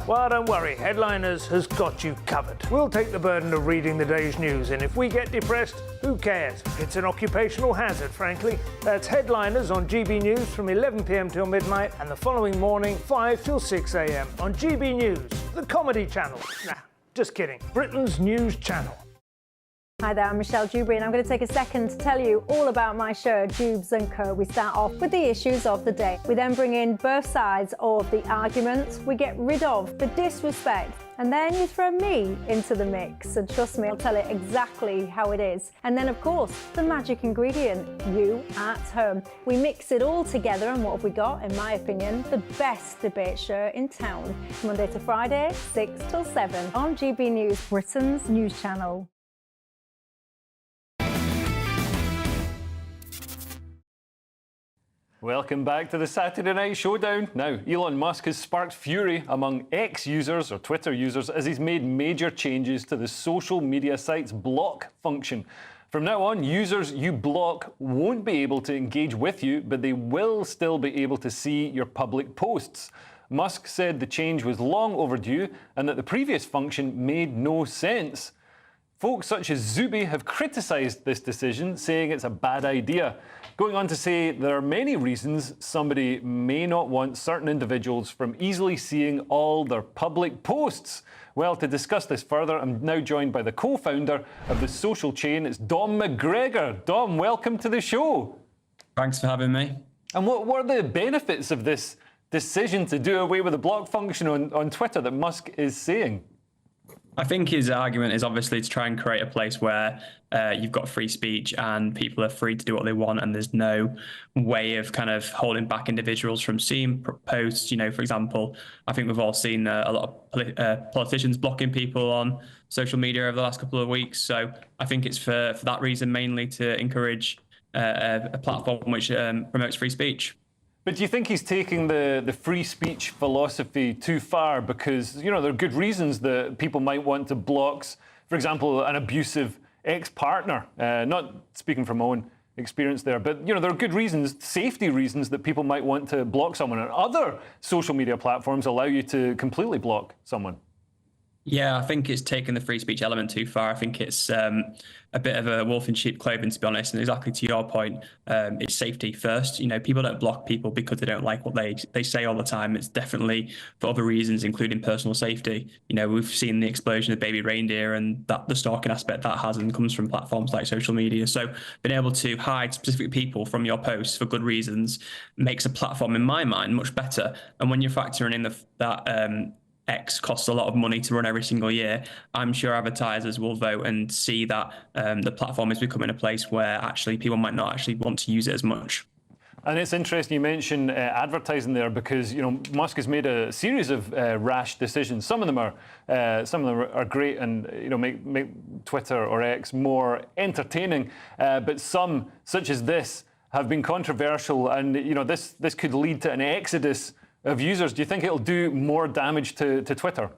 Well, don't worry, Headliners has got you covered. We'll take the burden of reading the day's news, and if we get depressed, who cares? It's an occupational hazard, frankly. That's Headliners on GB News from 11 p.m. till midnight, and the following morning, 5 till 6 a.m. on GB News, the comedy channel. Nah, just kidding. Britain's news channel. Hi there, I'm Michelle Dewberry, and I'm going to take a second to tell you all about my show, Jubes & Co. We start off with the issues of the day. We then bring in both sides of the arguments. We get rid of the disrespect. And then you throw me into the mix. And trust me, I'll tell it exactly how it is. And then, of course, the magic ingredient, you at home. We mix it all together, and what have we got? In my opinion, the best debate show in town. Monday to Friday, 6 till 7 on GB News, Britain's news channel. Welcome back to the Saturday Night Showdown. Now, Elon Musk has sparked fury among X users, or Twitter users, as he's made major changes to the social media site's block function. From now on, users you block won't be able to engage with you, but they will still be able to see your public posts. Musk said the change was long overdue and that the previous function made no sense. Folks such as Zuby have criticised this decision, saying it's a bad idea, going on to say there are many reasons somebody may not want certain individuals from easily seeing all their public posts. Well, to discuss this further, I'm now joined by the co-founder of the social chain. It's Dom McGregor. Dom, welcome to the show. Thanks for having me. And what were the benefits of this decision to do away with the block function on Twitter that Musk is saying? I think his argument is obviously to try and create a place where you've got free speech and people are free to do what they want, and there's no way of kind of holding back individuals from seeing posts. You know, for example, I think we've all seen a lot of politicians blocking people on social media over the last couple of weeks. So I think it's for that reason mainly to encourage a platform which promotes free speech. But do you think he's taking the free speech philosophy too far? Because, you know, there are good reasons that people might want to block, for example, an abusive ex-partner. Not speaking from my own experience there, but, you know, there are good reasons, safety reasons, that people might want to block someone. And other social media platforms allow you to completely block someone. Yeah, I think it's taken the free speech element too far. I think it's a bit of a wolf in sheep clothing, to be honest. And exactly to your point, it's safety first. You know, people don't block people because they don't like what they say all the time. It's definitely for other reasons, including personal safety. You know, we've seen the explosion of baby reindeer and that the stalking aspect that has and comes from platforms like social media. So being able to hide specific people from your posts for good reasons makes a platform, in my mind, much better. And when you're factoring in that X costs a lot of money to run every single year, I'm sure advertisers will vote and see that the platform is becoming a place where actually people might not actually want to use it as much. And it's interesting you mentioned advertising there, because, you know, Musk has made a series of rash decisions. Some of them are great and, you know, make Twitter or X more entertaining. But some, such as this, have been controversial, and, you know, this could lead to an exodus of users. Do you think it'll do more damage to Twitter?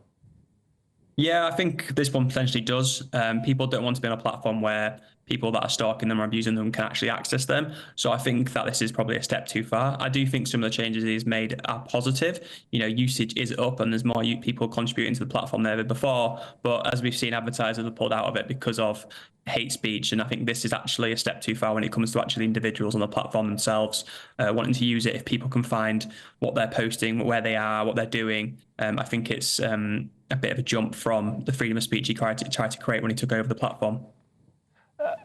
Yeah, I think this one potentially does. People don't want to be on a platform where people that are stalking them or abusing them can actually access them. So I think that this is probably a step too far. I do think some of the changes he's made are positive. You know, usage is up and there's more people contributing to the platform than ever before. But as we've seen, advertisers have pulled out of it because of hate speech. And I think this is actually a step too far when it comes to actually individuals on the platform themselves wanting to use it. If people can find what they're posting, where they are, what they're doing, I think it's a bit of a jump from the freedom of speech he tried to create when he took over the platform.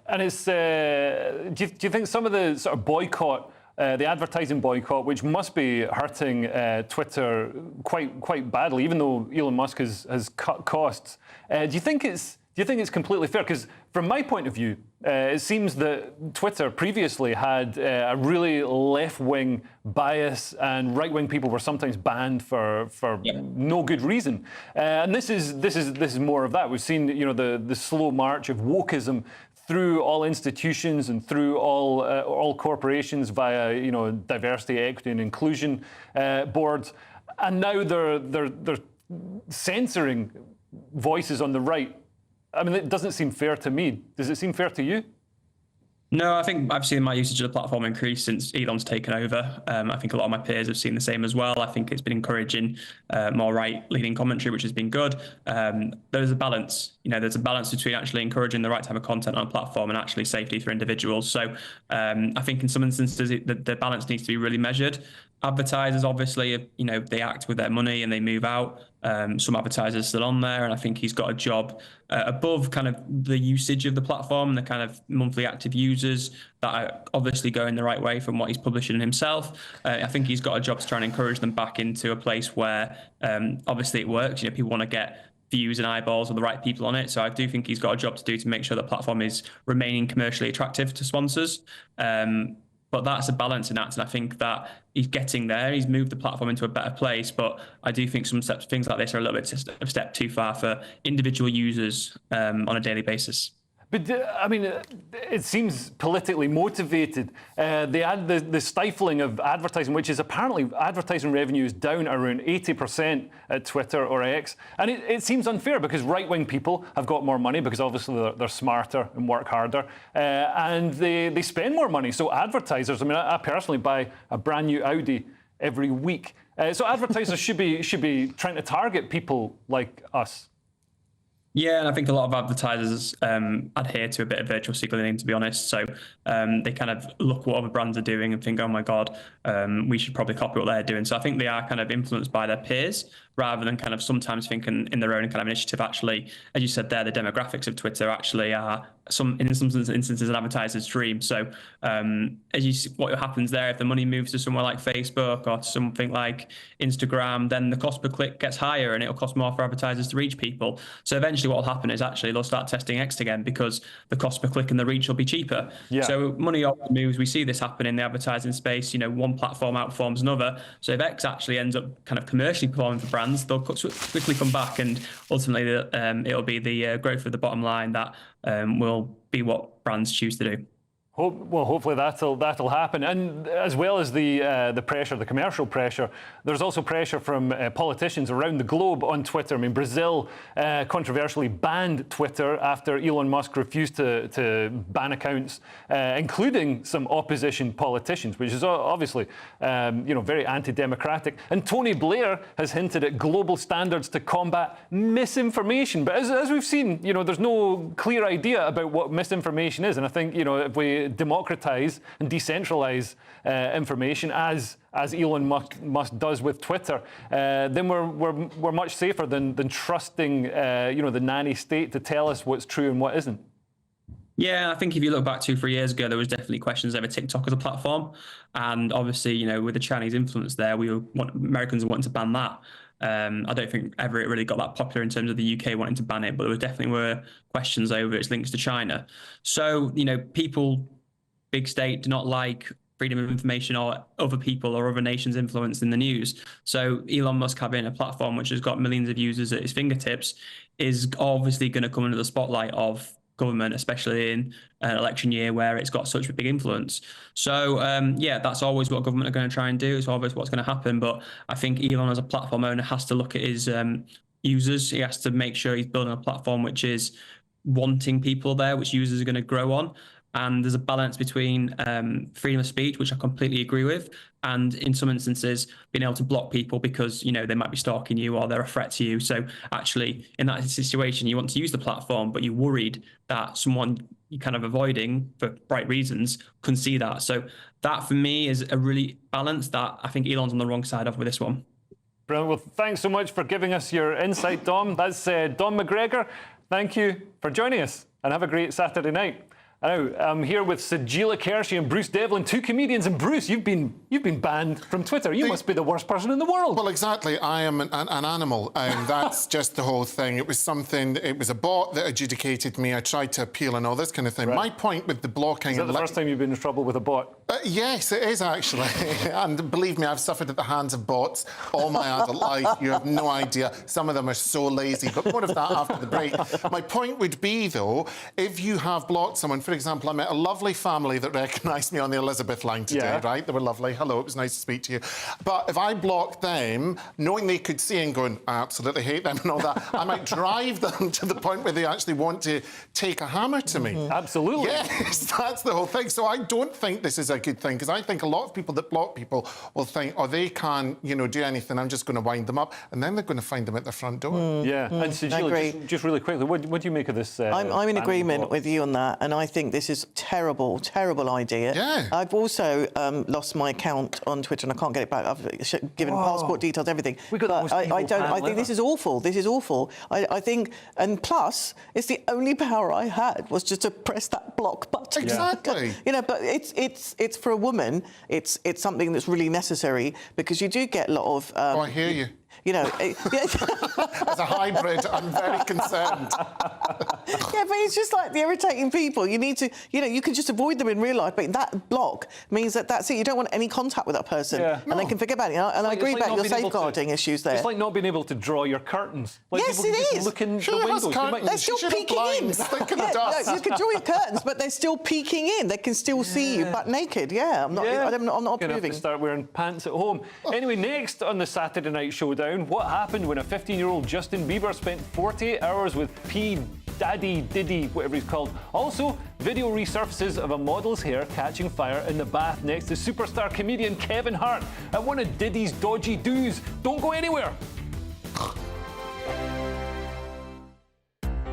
And it's, do you think some of the sort of boycott, the advertising boycott, which must be hurting Twitter quite badly, even though Elon Musk has cut costs, do you think it's completely fair? Because from my point of view, it seems that Twitter previously had a really left-wing bias, and right-wing people were sometimes banned for no good reason. And this is more of that. We've seen, you know, the slow march of wokeism through all institutions and through all corporations via, you know, diversity, equity, and inclusion boards, and now they're censoring voices on the right. I mean, it doesn't seem fair to me. Does it seem fair to you? No, I think I've seen my usage of the platform increase since Elon's taken over. I think a lot of my peers have seen the same as well. I think it's been encouraging more right-leaning commentary, which has been good. There's a balance. You know, there's a balance between actually encouraging the right type of content on a platform and actually safety for individuals. So I think in some instances the balance needs to be really measured. Advertisers, obviously, you know, they act with their money and they move out. Some advertisers are still on there, and I think he's got a job above kind of the usage of the platform and the kind of monthly active users that are obviously going the right way from what he's publishing himself. I think he's got a job to try and encourage them back into a place where obviously it works. You know, people want to get views and eyeballs of the right people on it. So I do think he's got a job to do to make sure the platform is remaining commercially attractive to sponsors. But that's a balancing act, and I think that he's getting there. He's moved the platform into a better place, but I do think things like this are a little bit a step too far for individual users on a daily basis. But I mean, it seems politically motivated. The stifling of advertising, which is apparently advertising revenue is down around 80% at Twitter or X, and it seems unfair because right-wing people have got more money because obviously they're smarter and work harder, and they spend more money. So advertisers, I mean, I personally buy a brand new Audi every week. So advertisers should be trying to target people like us. Yeah, and I think a lot of advertisers adhere to a bit of virtual signaling, to be honest. So they kind of look what other brands are doing and think, oh my God, we should probably copy what they're doing. So I think they are kind of influenced by their peers rather than kind of sometimes thinking in their own kind of initiative. Actually, as you said there, the demographics of Twitter actually are in some instances an advertiser's dream. So as you see what happens there, if the money moves to somewhere like Facebook or to something like Instagram, then the cost per click gets higher and it'll cost more for advertisers to reach people. So eventually what will happen is actually they'll start testing X again because the cost per click and the reach will be cheaper. Yeah. So money often moves. We see this happen in the advertising space. You know, one platform outperforms another. So if X actually ends up kind of commercially performing for brands, they'll quickly come back, and ultimately it'll be the growth of the bottom line that will be what brands choose to do. Well, hopefully that'll happen, and as well as the pressure, the commercial pressure, there's also pressure from politicians around the globe on Twitter. I mean, Brazil controversially banned Twitter after Elon Musk refused to ban accounts, including some opposition politicians, which is obviously very anti-democratic. And Tony Blair has hinted at global standards to combat misinformation. But as we've seen, there's no clear idea about what misinformation is, and I think if we democratize and decentralize information as Elon Musk does with Twitter, then we're much safer than trusting the nanny state to tell us what's true and what isn't. Yeah, I think if you look back 2-3 years ago, there was definitely questions over TikTok as a platform, and obviously with the Chinese influence there, Americans wanting to ban that. I don't think ever it really got that popular in terms of the UK wanting to ban it, but there definitely were questions over its links to China. So, people, big state, do not like freedom of information or other people or other nations' influence in the news. So Elon Musk having a platform which has got millions of users at his fingertips is obviously going to come under the spotlight of government, especially in an election year where it's got such a big influence. So that's always what government are going to try and do. It's always what's going to happen. But I think Elon as a platform owner has to look at his users. He has to make sure he's building a platform which is wanting people there, which users are going to grow on. And there's a balance between freedom of speech, which I completely agree with, and in some instances being able to block people because, they might be stalking you or they're a threat to you. So actually, in that situation, you want to use the platform, but you're worried that someone you're kind of avoiding for right reasons can see that. So that, for me, is a really balance that I think Elon's on the wrong side of with this one. Brilliant. Well, thanks so much for giving us your insight, Dom. That's Dom McGregor. Thank you for joining us, and have a great Saturday night. Now, I'm here with Sajila Kershi and Bruce Devlin, two comedians. And Bruce, you've been banned from Twitter. You must be the worst person in the world. Well, exactly. I am an animal. That's just the whole thing. It was a bot that adjudicated me. I tried to appeal and all this kind of thing. Right. My point with the blocking... Is that the first time you've been in trouble with a bot? Yes, it is, actually. And believe me, I've suffered at the hands of bots all my adult life. You have no idea. Some of them are so lazy. But more of that after the break. My point would be, though, if you have blocked someone... For example, I met a lovely family that recognised me on the Elizabeth line today, right? They were lovely. Hello, it was nice to speak to you. But if I blocked them, knowing they could see and going, I absolutely hate them and all that, I might drive them to the point where they actually want to take a hammer to me. Absolutely. Yes, that's the whole thing. So I don't think this is a good thing, because I think a lot of people that block people will think, oh, they can't, do anything, I'm just going to wind them up, and then they're going to find them at their front door. And Sajila, just really quickly, what do you make of this? I'm in agreement with you on that, and I think this is terrible idea. Yeah. I've also lost my account on Twitter and I can't get it back. I've given passport details, everything. I think this is awful. This is awful. I think, and plus, it's the only power I had was just to press that block button. Exactly. But it's for a woman. It's something that's really necessary, because you do get a lot of. I hear you. As a hybrid, I'm very concerned. Yeah, but it's just like the irritating people. You need to, you can just avoid them in real life, but that block means that's it. You don't want any contact with that person, and they can forget about it. And I agree about your safeguarding issues there. It's like not being able to draw your curtains. Like yes, people it just is. Look in the windows. They're still peeking in. You can draw your curtains, but they're still peeking in. They can still see you, butt naked. Yeah, I'm not approving. Have to start wearing pants at home. Anyway, next on the Saturday Night Showdown, what happened when a 15-year-old Justin Bieber spent 48 hours with P. Diddy, whatever he's called. Also, video resurfaces of a model's hair catching fire in the bath next to superstar comedian Kevin Hart at one of Diddy's dodgy do's. Don't go anywhere.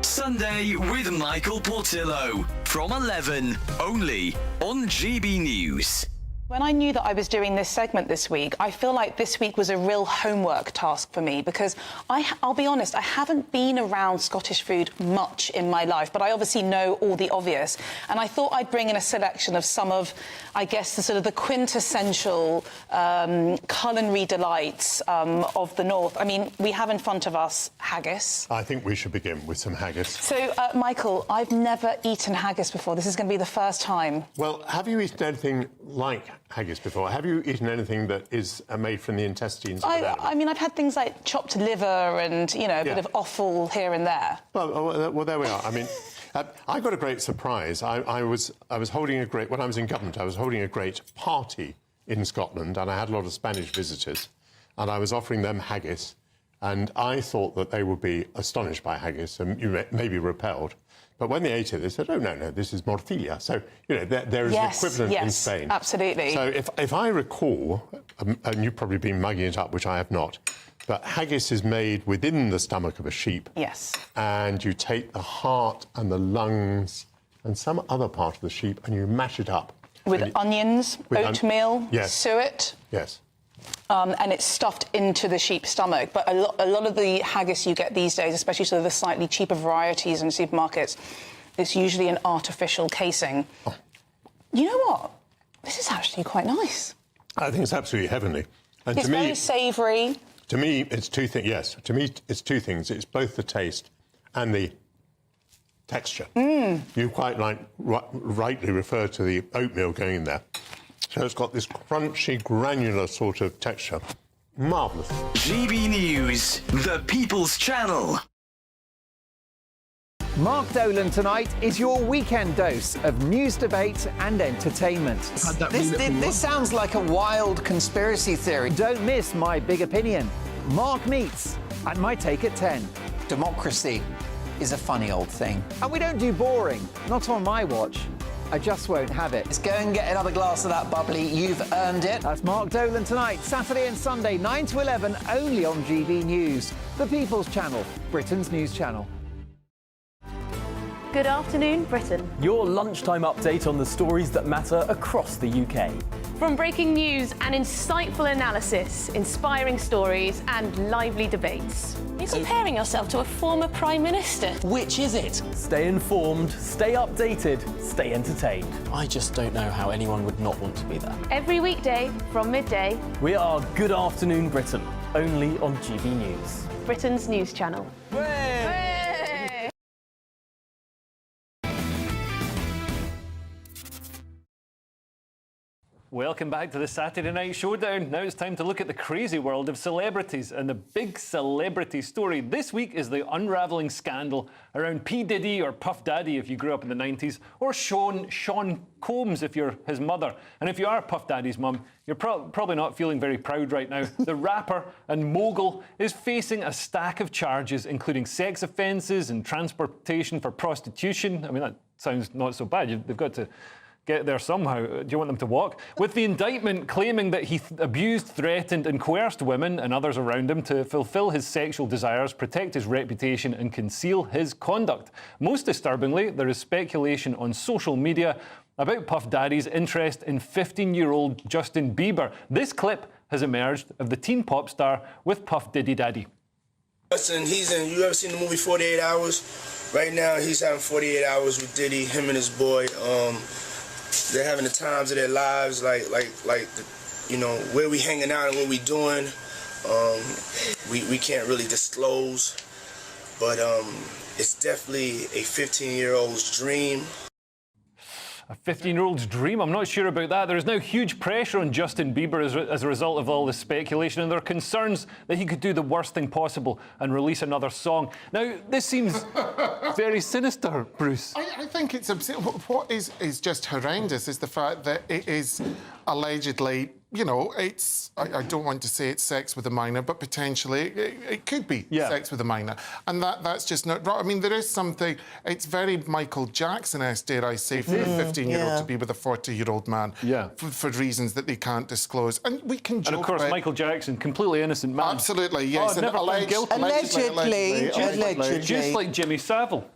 Sunday with Michael Portillo from 11, only on GB News. When I knew that I was doing this segment this week, I feel like this week was a real homework task for me, because I'll be honest, I haven't been around Scottish food much in my life, but I obviously know all the obvious. And I thought I'd bring in a selection of some of, I guess, the quintessential culinary delights of the North. I mean, we have in front of us haggis. I think we should begin with some haggis. So, Michael, I've never eaten haggis before. This is going to be the first time. Well, have you eaten anything like haggis before? Have you eaten anything that is made from the intestines of an animal? I mean, I've had things like chopped liver and, a bit of offal here and there. Well, there we are. I mean, I got a great surprise. I was holding when I was in government, I was holding a great party in Scotland, and I had a lot of Spanish visitors, and I was offering them haggis, and I thought that they would be astonished by haggis and maybe repelled. But when they ate it, they said, oh, no, this is morcilla. So, there is an equivalent in Spain. Absolutely. So if I recall, and you've probably been mugging it up, which I have not, but haggis is made within the stomach of a sheep. Yes. And you take the heart and the lungs and some other part of the sheep and you mash it up. With onions, oatmeal, suet. Yes. And it's stuffed into the sheep's stomach. But a lot of the haggis you get these days, especially the slightly cheaper varieties in supermarkets, it's usually an artificial casing. Oh. You know what? This is actually quite nice. I think it's absolutely heavenly. And it's very savoury. To me, it's two things. Yes, to me, it's two things. It's both the taste and the texture. You quite rightly refer to the oatmeal going in there. So it's got this crunchy, granular sort of texture. Marvellous. GB News, the People's Channel. Mark Dolan tonight is your weekend dose of news, debate and entertainment. This sounds like a wild conspiracy theory. Don't miss My Big Opinion. Mark Meets, and my take at 10. Democracy is a funny old thing. And we don't do boring, not on my watch. I just won't have it. Let's go and get another glass of that bubbly. You've earned it. That's Mark Dolan tonight, Saturday and Sunday, 9 to 11, only on GB News, the People's Channel, Britain's news channel. Good afternoon, Britain. Your lunchtime update on the stories that matter across the UK. From breaking news and insightful analysis, inspiring stories and lively debates. You're comparing yourself to a former Prime Minister. Which is it? Stay informed, stay updated, stay entertained. I just don't know how anyone would not want to be there. Every weekday from midday. We are Good Afternoon Britain, only on GB News. Britain's news channel. Welcome back to the Saturday Night Showdown. Now it's time to look at the crazy world of celebrities. And the big celebrity story this week is the unravelling scandal around P. Diddy, or Puff Daddy if you grew up in the 90s, or Sean Combs if you're his mother. And if you are Puff Daddy's mum, you're probably not feeling very proud right now. The rapper and mogul is facing a stack of charges, including sex offences and transportation for prostitution. I mean, that sounds not so bad. They've got to get there somehow. Do you want them to walk? With the indictment claiming that he abused, threatened and coerced women and others around him to fulfill his sexual desires, protect his reputation and conceal his conduct. Most disturbingly, there is speculation on social media about Puff Daddy's interest in 15-year-old Justin Bieber. This clip has emerged of the teen pop star with Puff Diddy Daddy. Justin, you ever seen the movie 48 Hours? Right now, he's having 48 hours with Diddy, him and his boy. They're having the times of their lives, like you know, where we hanging out and what we doing. We can't really disclose, but it's definitely a 15-year-old's dream. A 15-year-old's dream? I'm not sure about that. There is now huge pressure on Justin Bieber as a result of all this speculation, and there are concerns that he could do the worst thing possible and release another song. Now, this seems very sinister, Bruce. I think it's what is just horrendous is the fact that it is allegedly, you know, it's, I don't want to say it's sex with a minor, but potentially it could be sex with a minor. And that's just not right. I mean, there is something, it's very Michael Jackson-esque, dare I say, for a 15-year-old to be with a 40-year-old man for reasons that they can't disclose. And we can joke. And of course, Michael Jackson, completely innocent man. Absolutely, yes. Oh, never found guilty. Allegedly. Just like Jimmy Savile.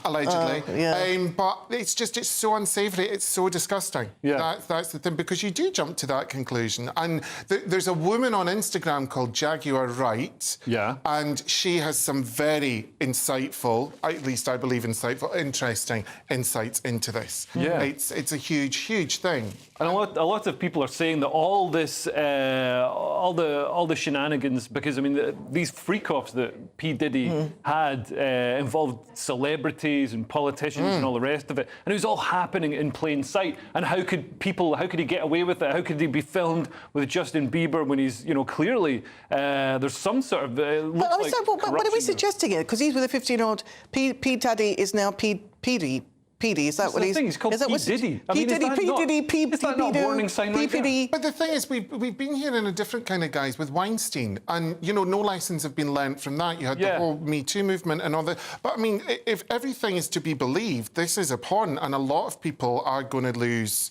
Allegedly. But it's so unsavoury, it's so disgusting. That's the thing, because you do jump to that conclusion. And there's a woman on Instagram called Jaguar Wright. And she has some very insightful, at least I believe insightful, interesting insights into this. It's a huge, huge thing. And a lot of people are saying that all this, all the shenanigans, because I mean these freak-offs that P. Diddy had involved celebrities and politicians and all the rest of it, and it was all happening in plain sight. And how could he get away with it? How could he be filmed with Justin Bieber when he's, you know, clearly there's some sort of what are we suggesting here? Because he's with a 15-year-old. P. Daddy is now PD. Is that what he's called? P. Diddy. P. Diddy. Is that not a warning sign right there? But the thing is, we've been hearing a different kind of guys with Weinstein, and you know, no lessons have been learnt from that. You had the whole Me Too movement and all that. But I mean, if everything is to be believed, this is abhorrent, and a lot of people are going to lose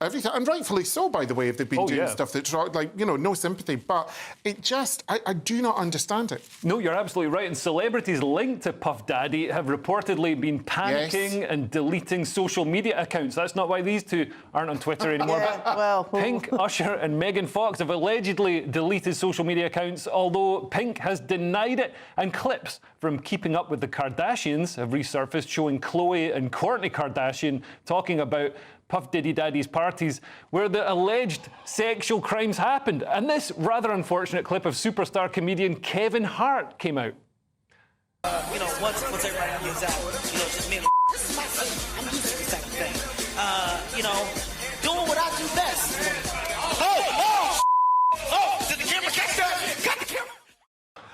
everything, and rightfully so, by the way, if they've been doing stuff that's like, you know, no sympathy. But it just, I do not understand it. No, you're absolutely right. And celebrities linked to Puff Daddy have reportedly been panicking and deleting social media accounts. That's not why these two aren't on Twitter anymore. Pink, Usher and Megan Fox have allegedly deleted social media accounts, although Pink has denied it. And clips from Keeping Up with the Kardashians have resurfaced showing Khloe and Kourtney Kardashian talking about Puff Diddy Daddy's parties where the alleged sexual crimes happened. And this rather unfortunate clip of superstar comedian Kevin Hart came out. You know, once everybody gives out, you know, just me and this is my thing. I'm used to this type of thing. You know, doing what I do best. Did the camera catch that? Cut the camera!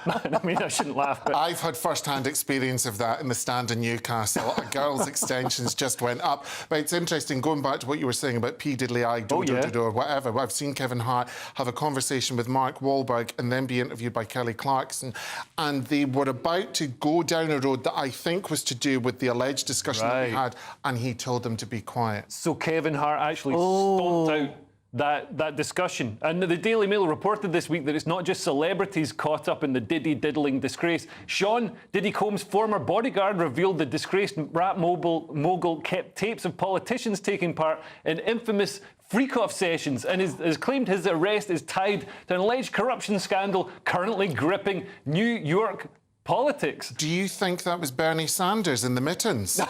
I mean, I shouldn't laugh, but... I've had first-hand experience of that in the stand in Newcastle. A girl's extensions just went up. But it's interesting, going back to what you were saying about P. Diddley I, do, or whatever. I've seen Kevin Hart have a conversation with Mark Wahlberg and then be interviewed by Kelly Clarkson, and they were about to go down a road that I think was to do with the alleged discussion that we had, and he told them to be quiet. So Kevin Hart actually stomped out that discussion. And the Daily Mail reported this week that it's not just celebrities caught up in the Diddy diddling disgrace. Sean, Diddy Combs' former bodyguard, revealed the disgraced rap mogul kept tapes of politicians taking part in infamous freak-off sessions and has claimed his arrest is tied to an alleged corruption scandal currently gripping New York politics. Do you think that was Bernie Sanders in the mittens?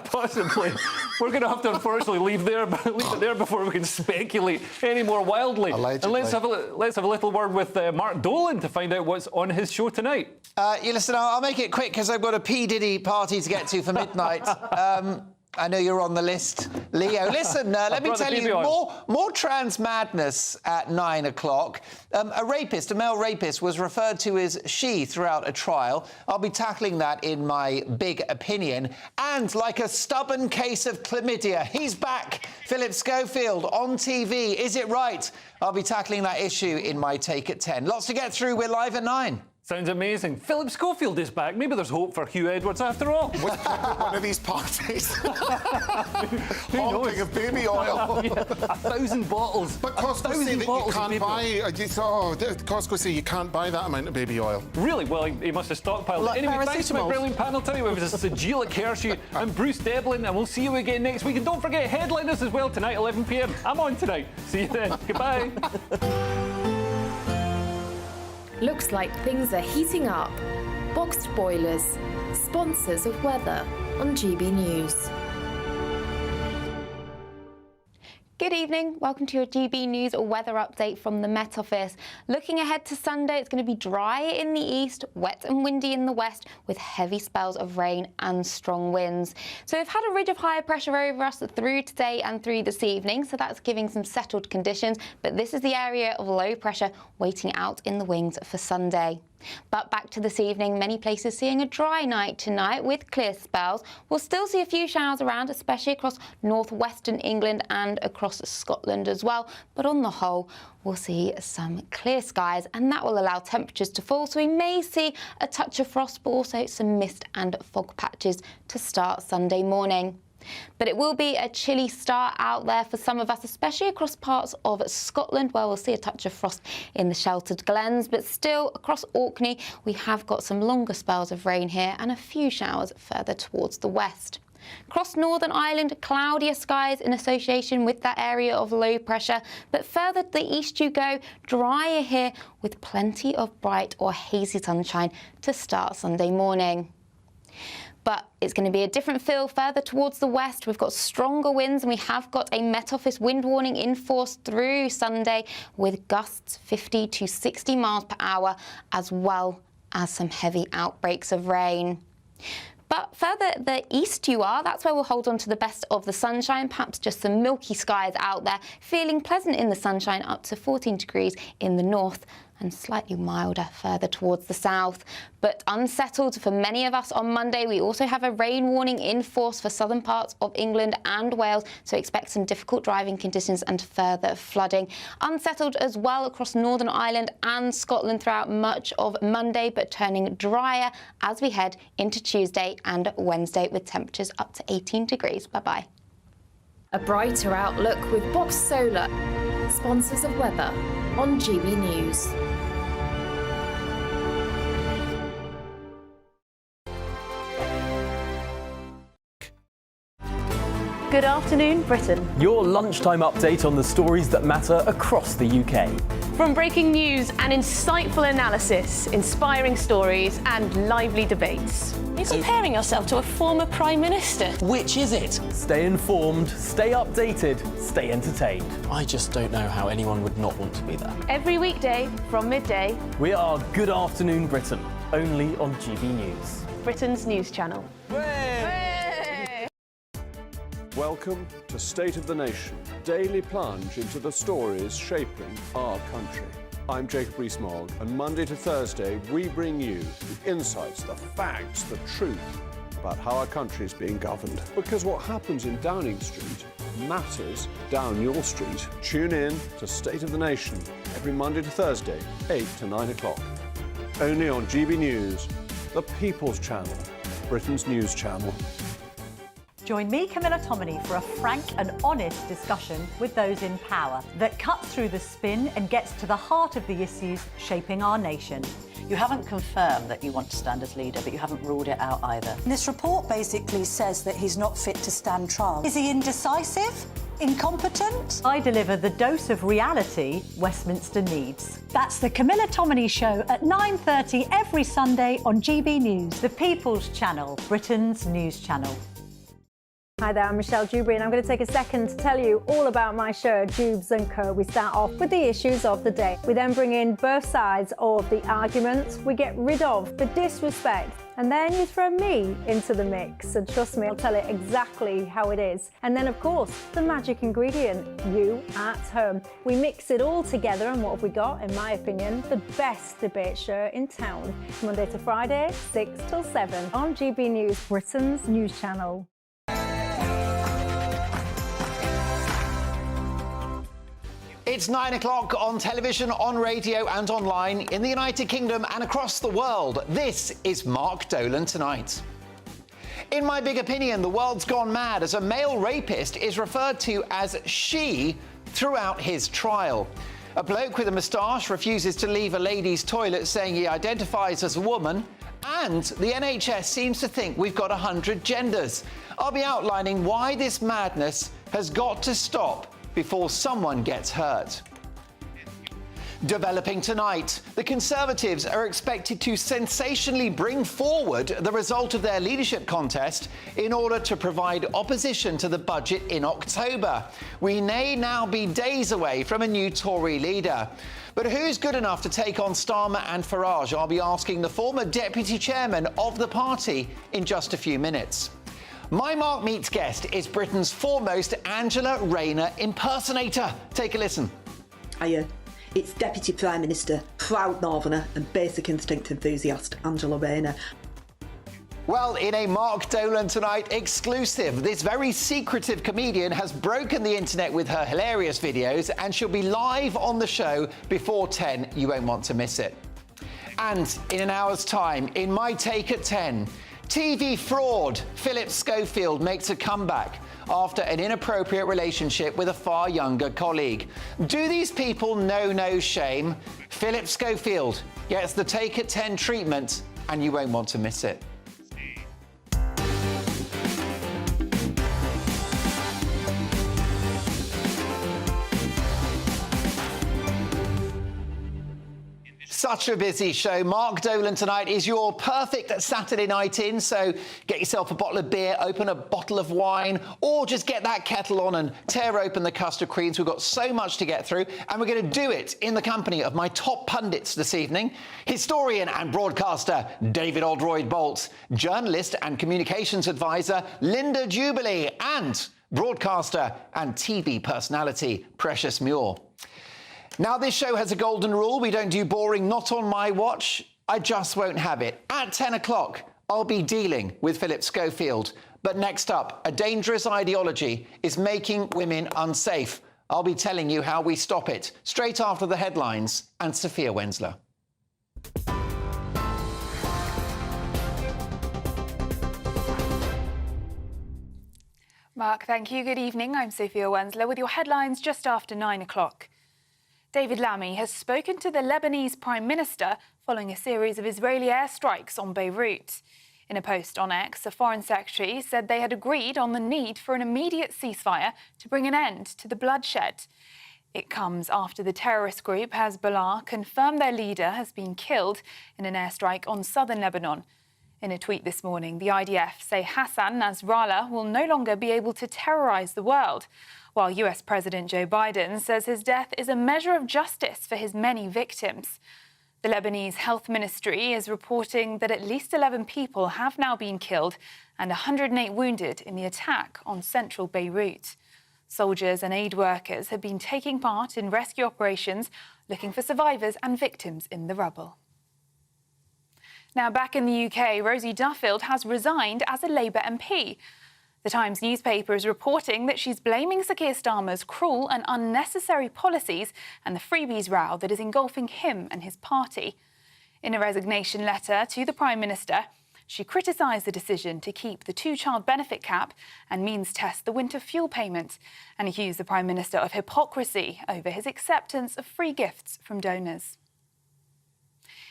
Possibly. We're going to have to unfortunately leave it there before we can speculate any more wildly. Allegedly. And let's have a little word with Mark Dolan to find out what's on his show tonight. You listen, I'll make it quick because I've got a P. Diddy party to get to for midnight. I know you're on the list, Leo. Listen, let me tell you, more trans madness at 9 o'clock. A male rapist, was referred to as she throughout a trial. I'll be tackling that in my big opinion. And like a stubborn case of chlamydia, he's back. Philip Schofield on TV. Is it right? I'll be tackling that issue in my take at 10. Lots to get through. We're live at 9. Sounds amazing. Philip Schofield is back. Maybe there's hope for Hugh Edwards after all. One of these parties. Honking of baby oil. 1,000 bottles. But Costco say that you can't buy... Costco say you can't buy that amount of baby oil. Really? Well, he must have stockpiled it. Anyway, thanks to my brilliant panel tonight. It was Sajila Kershi and Bruce Devlin, and we'll see you again next week. And don't forget, headliners as well tonight, 11 p.m. I'm on tonight. See you then. Goodbye. Looks like things are heating up. Boxed boilers, sponsors of weather on GB News. Good evening. Welcome to your GB News weather update from the Met Office. Looking ahead to Sunday, it's going to be dry in the east, wet and windy in the west, with heavy spells of rain and strong winds. So we've had a ridge of higher pressure over us through today and through this evening, so that's giving some settled conditions. But this is the area of low pressure waiting out in the wings for Sunday. But back to this evening, many places seeing a dry night tonight with clear spells. We'll still see a few showers around, especially across northwestern England and across Scotland as well. But on the whole, we'll see some clear skies, and that will allow temperatures to fall. So we may see a touch of frost, but also some mist and fog patches to start Sunday morning. But it will be a chilly start out there for some of us, especially across parts of Scotland, where we'll see a touch of frost in the sheltered glens. But still, across Orkney, we have got some longer spells of rain here and a few showers further towards the west. Across Northern Ireland, cloudier skies in association with that area of low pressure. But further to the east you go, drier here with plenty of bright or hazy sunshine to start Sunday morning. But it's going to be a different feel further towards the west. We've got stronger winds, and we have got a Met Office wind warning in force through Sunday with gusts 50 to 60 miles per hour, as well as some heavy outbreaks of rain. But further the east you are, that's where we'll hold on to the best of the sunshine, perhaps just some milky skies out there, feeling pleasant in the sunshine, up to 14 degrees in the north and slightly milder further towards the south. But unsettled for many of us on Monday. We also have a rain warning in force for southern parts of England and Wales, so expect some difficult driving conditions and further flooding. Unsettled as well across Northern Ireland and Scotland throughout much of Monday, but turning drier as we head into Tuesday and Wednesday with temperatures up to 18 degrees. Bye-bye. A brighter outlook with Box Solar, sponsors of weather on GB News. Good afternoon, Britain. Your lunchtime update on the stories that matter across the UK. From breaking news and insightful analysis, inspiring stories and lively debates. Are you comparing yourself to a former Prime Minister? Which is it? Stay informed, stay updated, stay entertained. I just don't know how anyone would not want to be there. Every weekday from midday. We are Good Afternoon Britain, only on GB News. Britain's news channel. Welcome to State of the Nation, daily plunge into the stories shaping our country. I'm Jacob Rees-Mogg, and Monday to Thursday we bring you the insights, the facts, the truth about how our country is being governed. Because what happens in Downing Street matters down your street. Tune in to State of the Nation every Monday to Thursday, 8 to 9 o'clock. Only on GB News, the People's Channel, Britain's news channel. Join me, Camilla Tominey, for a frank and honest discussion with those in power that cuts through the spin and gets to the heart of the issues shaping our nation. You haven't confirmed that you want to stand as leader, but you haven't ruled it out either. This report basically says that he's not fit to stand trial. Is he indecisive? Incompetent? I deliver the dose of reality Westminster needs. That's the Camilla Tominey Show at 9:30 every Sunday on GB News. The People's Channel, Britain's news channel. Hi there, I'm Michelle Dewberry, and I'm going to take a second to tell you all about my show, Jubes & Co. We start off with the issues of the day. We then bring in both sides of the arguments. We get rid of the disrespect, and then you throw me into the mix. And trust me, I'll tell it exactly how it is. And then, of course, the magic ingredient, you at home. We mix it all together, and what have we got? In my opinion, the best debate show in town. Monday to Friday, 6 till 7 on GB News, Britain's news channel. It's 9 o'clock on television, on radio and online in the United Kingdom and across the world. This is Mark Dolan Tonight. In my big opinion, the world's gone mad as a male rapist is referred to as she throughout his trial. A bloke with a moustache refuses to leave a ladies' toilet saying he identifies as a woman. And the NHS seems to think we've got 100 genders. I'll be outlining why this madness has got to stop before someone gets hurt. Developing tonight, the Conservatives are expected to sensationally bring forward the result of their leadership contest in order to provide opposition to the budget in October. We may now be days away from a new Tory leader. But who's good enough to take on Starmer and Farage? I'll be asking the former deputy chairman of the party in just a few minutes. My Mark Meets guest is Britain's foremost Angela Rayner impersonator. Take a listen. Hiya. It's Deputy Prime Minister, proud Northerner and basic instinct enthusiast, Angela Rayner. Well, in a Mark Dolan Tonight exclusive, this very secretive comedian has broken the internet with her hilarious videos, and she'll be live on the show before 10. You won't want to miss it. And in an hour's time, in my take at 10, TV fraud Philip Schofield makes a comeback after an inappropriate relationship with a far younger colleague. Do these people know no shame? Philip Schofield gets the take at 10 treatment, and you won't want to miss it. Such a busy show. Mark Dolan Tonight is your perfect Saturday night in, so get yourself a bottle of beer, open a bottle of wine, or just get that kettle on and tear open the custard creams. We've got so much to get through, and we're going to do it in the company of my top pundits this evening. Historian and broadcaster David Oldroyd-Bolt, journalist and communications advisor Linda Jubilee, and broadcaster and TV personality Precious Muir. Now, this show has a golden rule. We don't do boring, not on my watch. I just won't have it. At 10 o'clock, I'll be dealing with Philip Schofield. But next up, a dangerous ideology is making women unsafe. I'll be telling you how we stop it straight after the headlines and Sophia Wensler. Mark, thank you. Good evening. I'm Sophia Wensler with your headlines just after 9 o'clock. David Lammy has spoken to the Lebanese Prime Minister following a series of Israeli airstrikes on Beirut. In a post on X, the Foreign Secretary said they had agreed on the need for an immediate ceasefire to bring an end to the bloodshed. It comes after the terrorist group Hezbollah confirmed their leader has been killed in an airstrike on southern Lebanon. In a tweet this morning, the IDF say Hassan Nasrallah will no longer be able to terrorise the world, while US President Joe Biden says his death is a measure of justice for his many victims. The Lebanese Health Ministry is reporting that at least 11 people have now been killed and 108 wounded in the attack on central Beirut. Soldiers and aid workers have been taking part in rescue operations looking for survivors and victims in the rubble. Now, back in the UK, Rosie Duffield has resigned as a Labour MP. The Times newspaper is reporting that she's blaming Sir Keir Starmer's cruel and unnecessary policies and the freebies row that is engulfing him and his party. In a resignation letter to the Prime Minister, she criticised the decision to keep the two-child benefit cap and means test the winter fuel payment, and accused the Prime Minister of hypocrisy over his acceptance of free gifts from donors.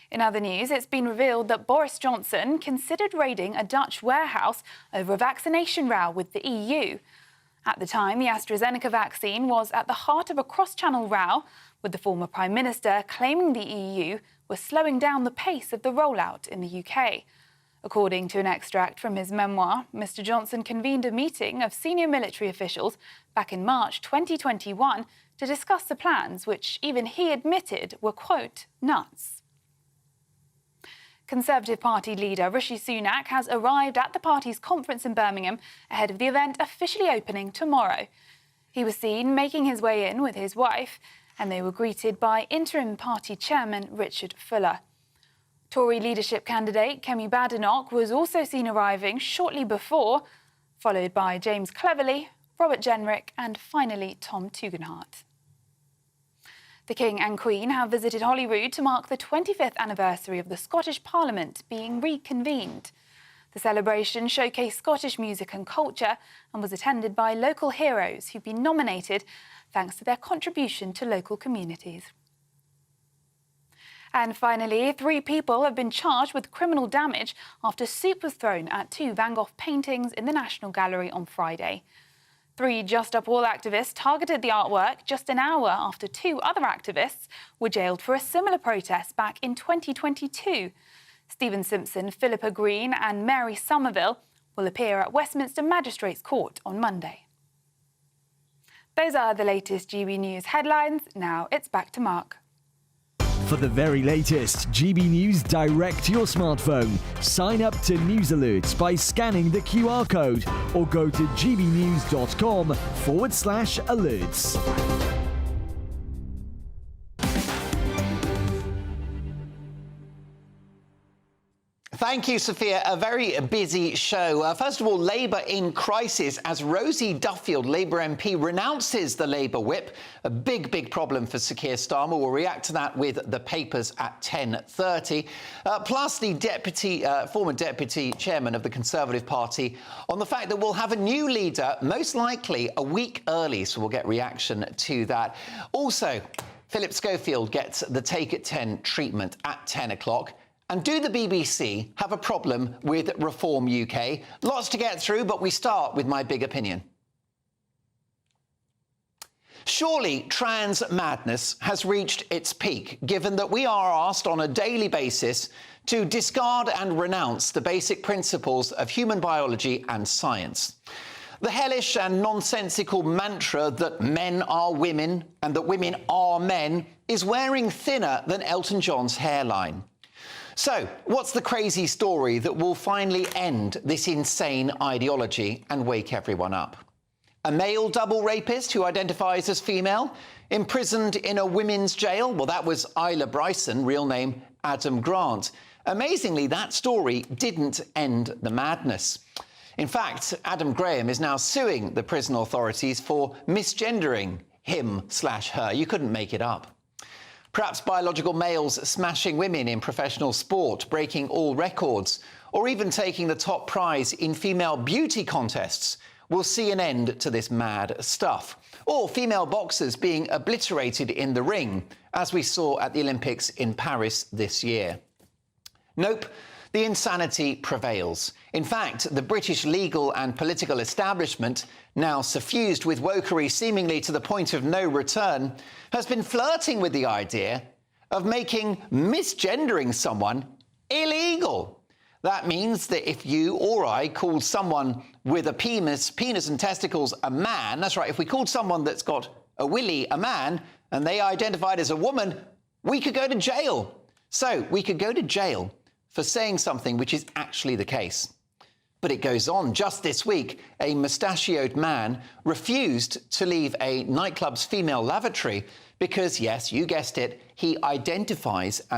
In other news, it's been revealed that Boris Johnson considered raiding a Dutch warehouse over a vaccination row with the EU. At the time, the AstraZeneca vaccine was at the heart of a cross-channel row, with the former Prime Minister claiming the EU was slowing down the pace of the rollout in the UK. According to an extract from his memoir, Mr Johnson convened a meeting of senior military officials back in March 2021 to discuss the plans, which even he admitted were, quote, nuts. Conservative Party leader Rishi Sunak has arrived at the party's conference in Birmingham ahead of the event officially opening tomorrow. He was seen making his way in with his wife, and they were greeted by interim party chairman Richard Fuller. Tory leadership candidate Kemi Badenoch was also seen arriving shortly before, followed by James Cleverly, Robert Jenrick and finally Tom Tugendhat. The King and Queen have visited Holyrood to mark the 25th anniversary of the Scottish Parliament being reconvened. The celebration showcased Scottish music and culture and was attended by local heroes who've been nominated thanks to their contribution to local communities. And finally, 3 people have been charged with criminal damage after soup was thrown at 2 Van Gogh paintings in the National Gallery on Friday. 3 Just Up All activists targeted the artwork just an hour after 2 other activists were jailed for a similar protest back in 2022. Stephen Simpson, Philippa Green and Mary Somerville will appear at Westminster Magistrates Court on Monday. Those are the latest GB News headlines. Now it's back to Mark. For the very latest GB News direct to your smartphone, sign up to News Alerts by scanning the QR code or go to gbnews.com/alerts. Thank you, Sophia. A very busy show. First of all, Labour in crisis as Rosie Duffield, Labour MP, renounces the Labour whip. A big problem for Sir Keir Starmer. We'll react to that with the papers at 10:30. Plus, the former deputy chairman of the Conservative Party on the fact that we'll have a new leader, most likely a week early, so we'll get reaction to that. Also, Philip Schofield gets the Take at 10 treatment at 10 o'clock. And do the BBC have a problem with Reform UK? Lots to get through, but we start with my big opinion. Surely trans madness has reached its peak, given that we are asked on a daily basis to discard and renounce the basic principles of human biology and science. The hellish and nonsensical mantra that men are women and that women are men is wearing thinner than Elton John's hairline. So, what's the crazy story that will finally end this insane ideology and wake everyone up? A male double rapist who identifies as female, imprisoned in a women's jail? Well, that was Isla Bryson, real name Adam Grant. Amazingly, that story didn't end the madness. In fact, Adam Graham is now suing the prison authorities for misgendering him/her. You couldn't make it up. Perhaps biological males smashing women in professional sport, breaking all records, or even taking the top prize in female beauty contests will see an end to this mad stuff. Or female boxers being obliterated in the ring, as we saw at the Olympics in Paris this year. Nope. The insanity prevails. In fact, the British legal and political establishment, now suffused with wokery seemingly to the point of no return, has been flirting with the idea of making misgendering someone illegal. That means that if you or I called someone with a penis and testicles a man, that's right, if we called someone that's got a willy a man and they identified as a woman, we could go to jail. So we could go to jail for saying something which is actually the case. But it goes on. Just this week, a mustachioed man refused to leave a nightclub's female lavatory because, yes, you guessed it, he identifies as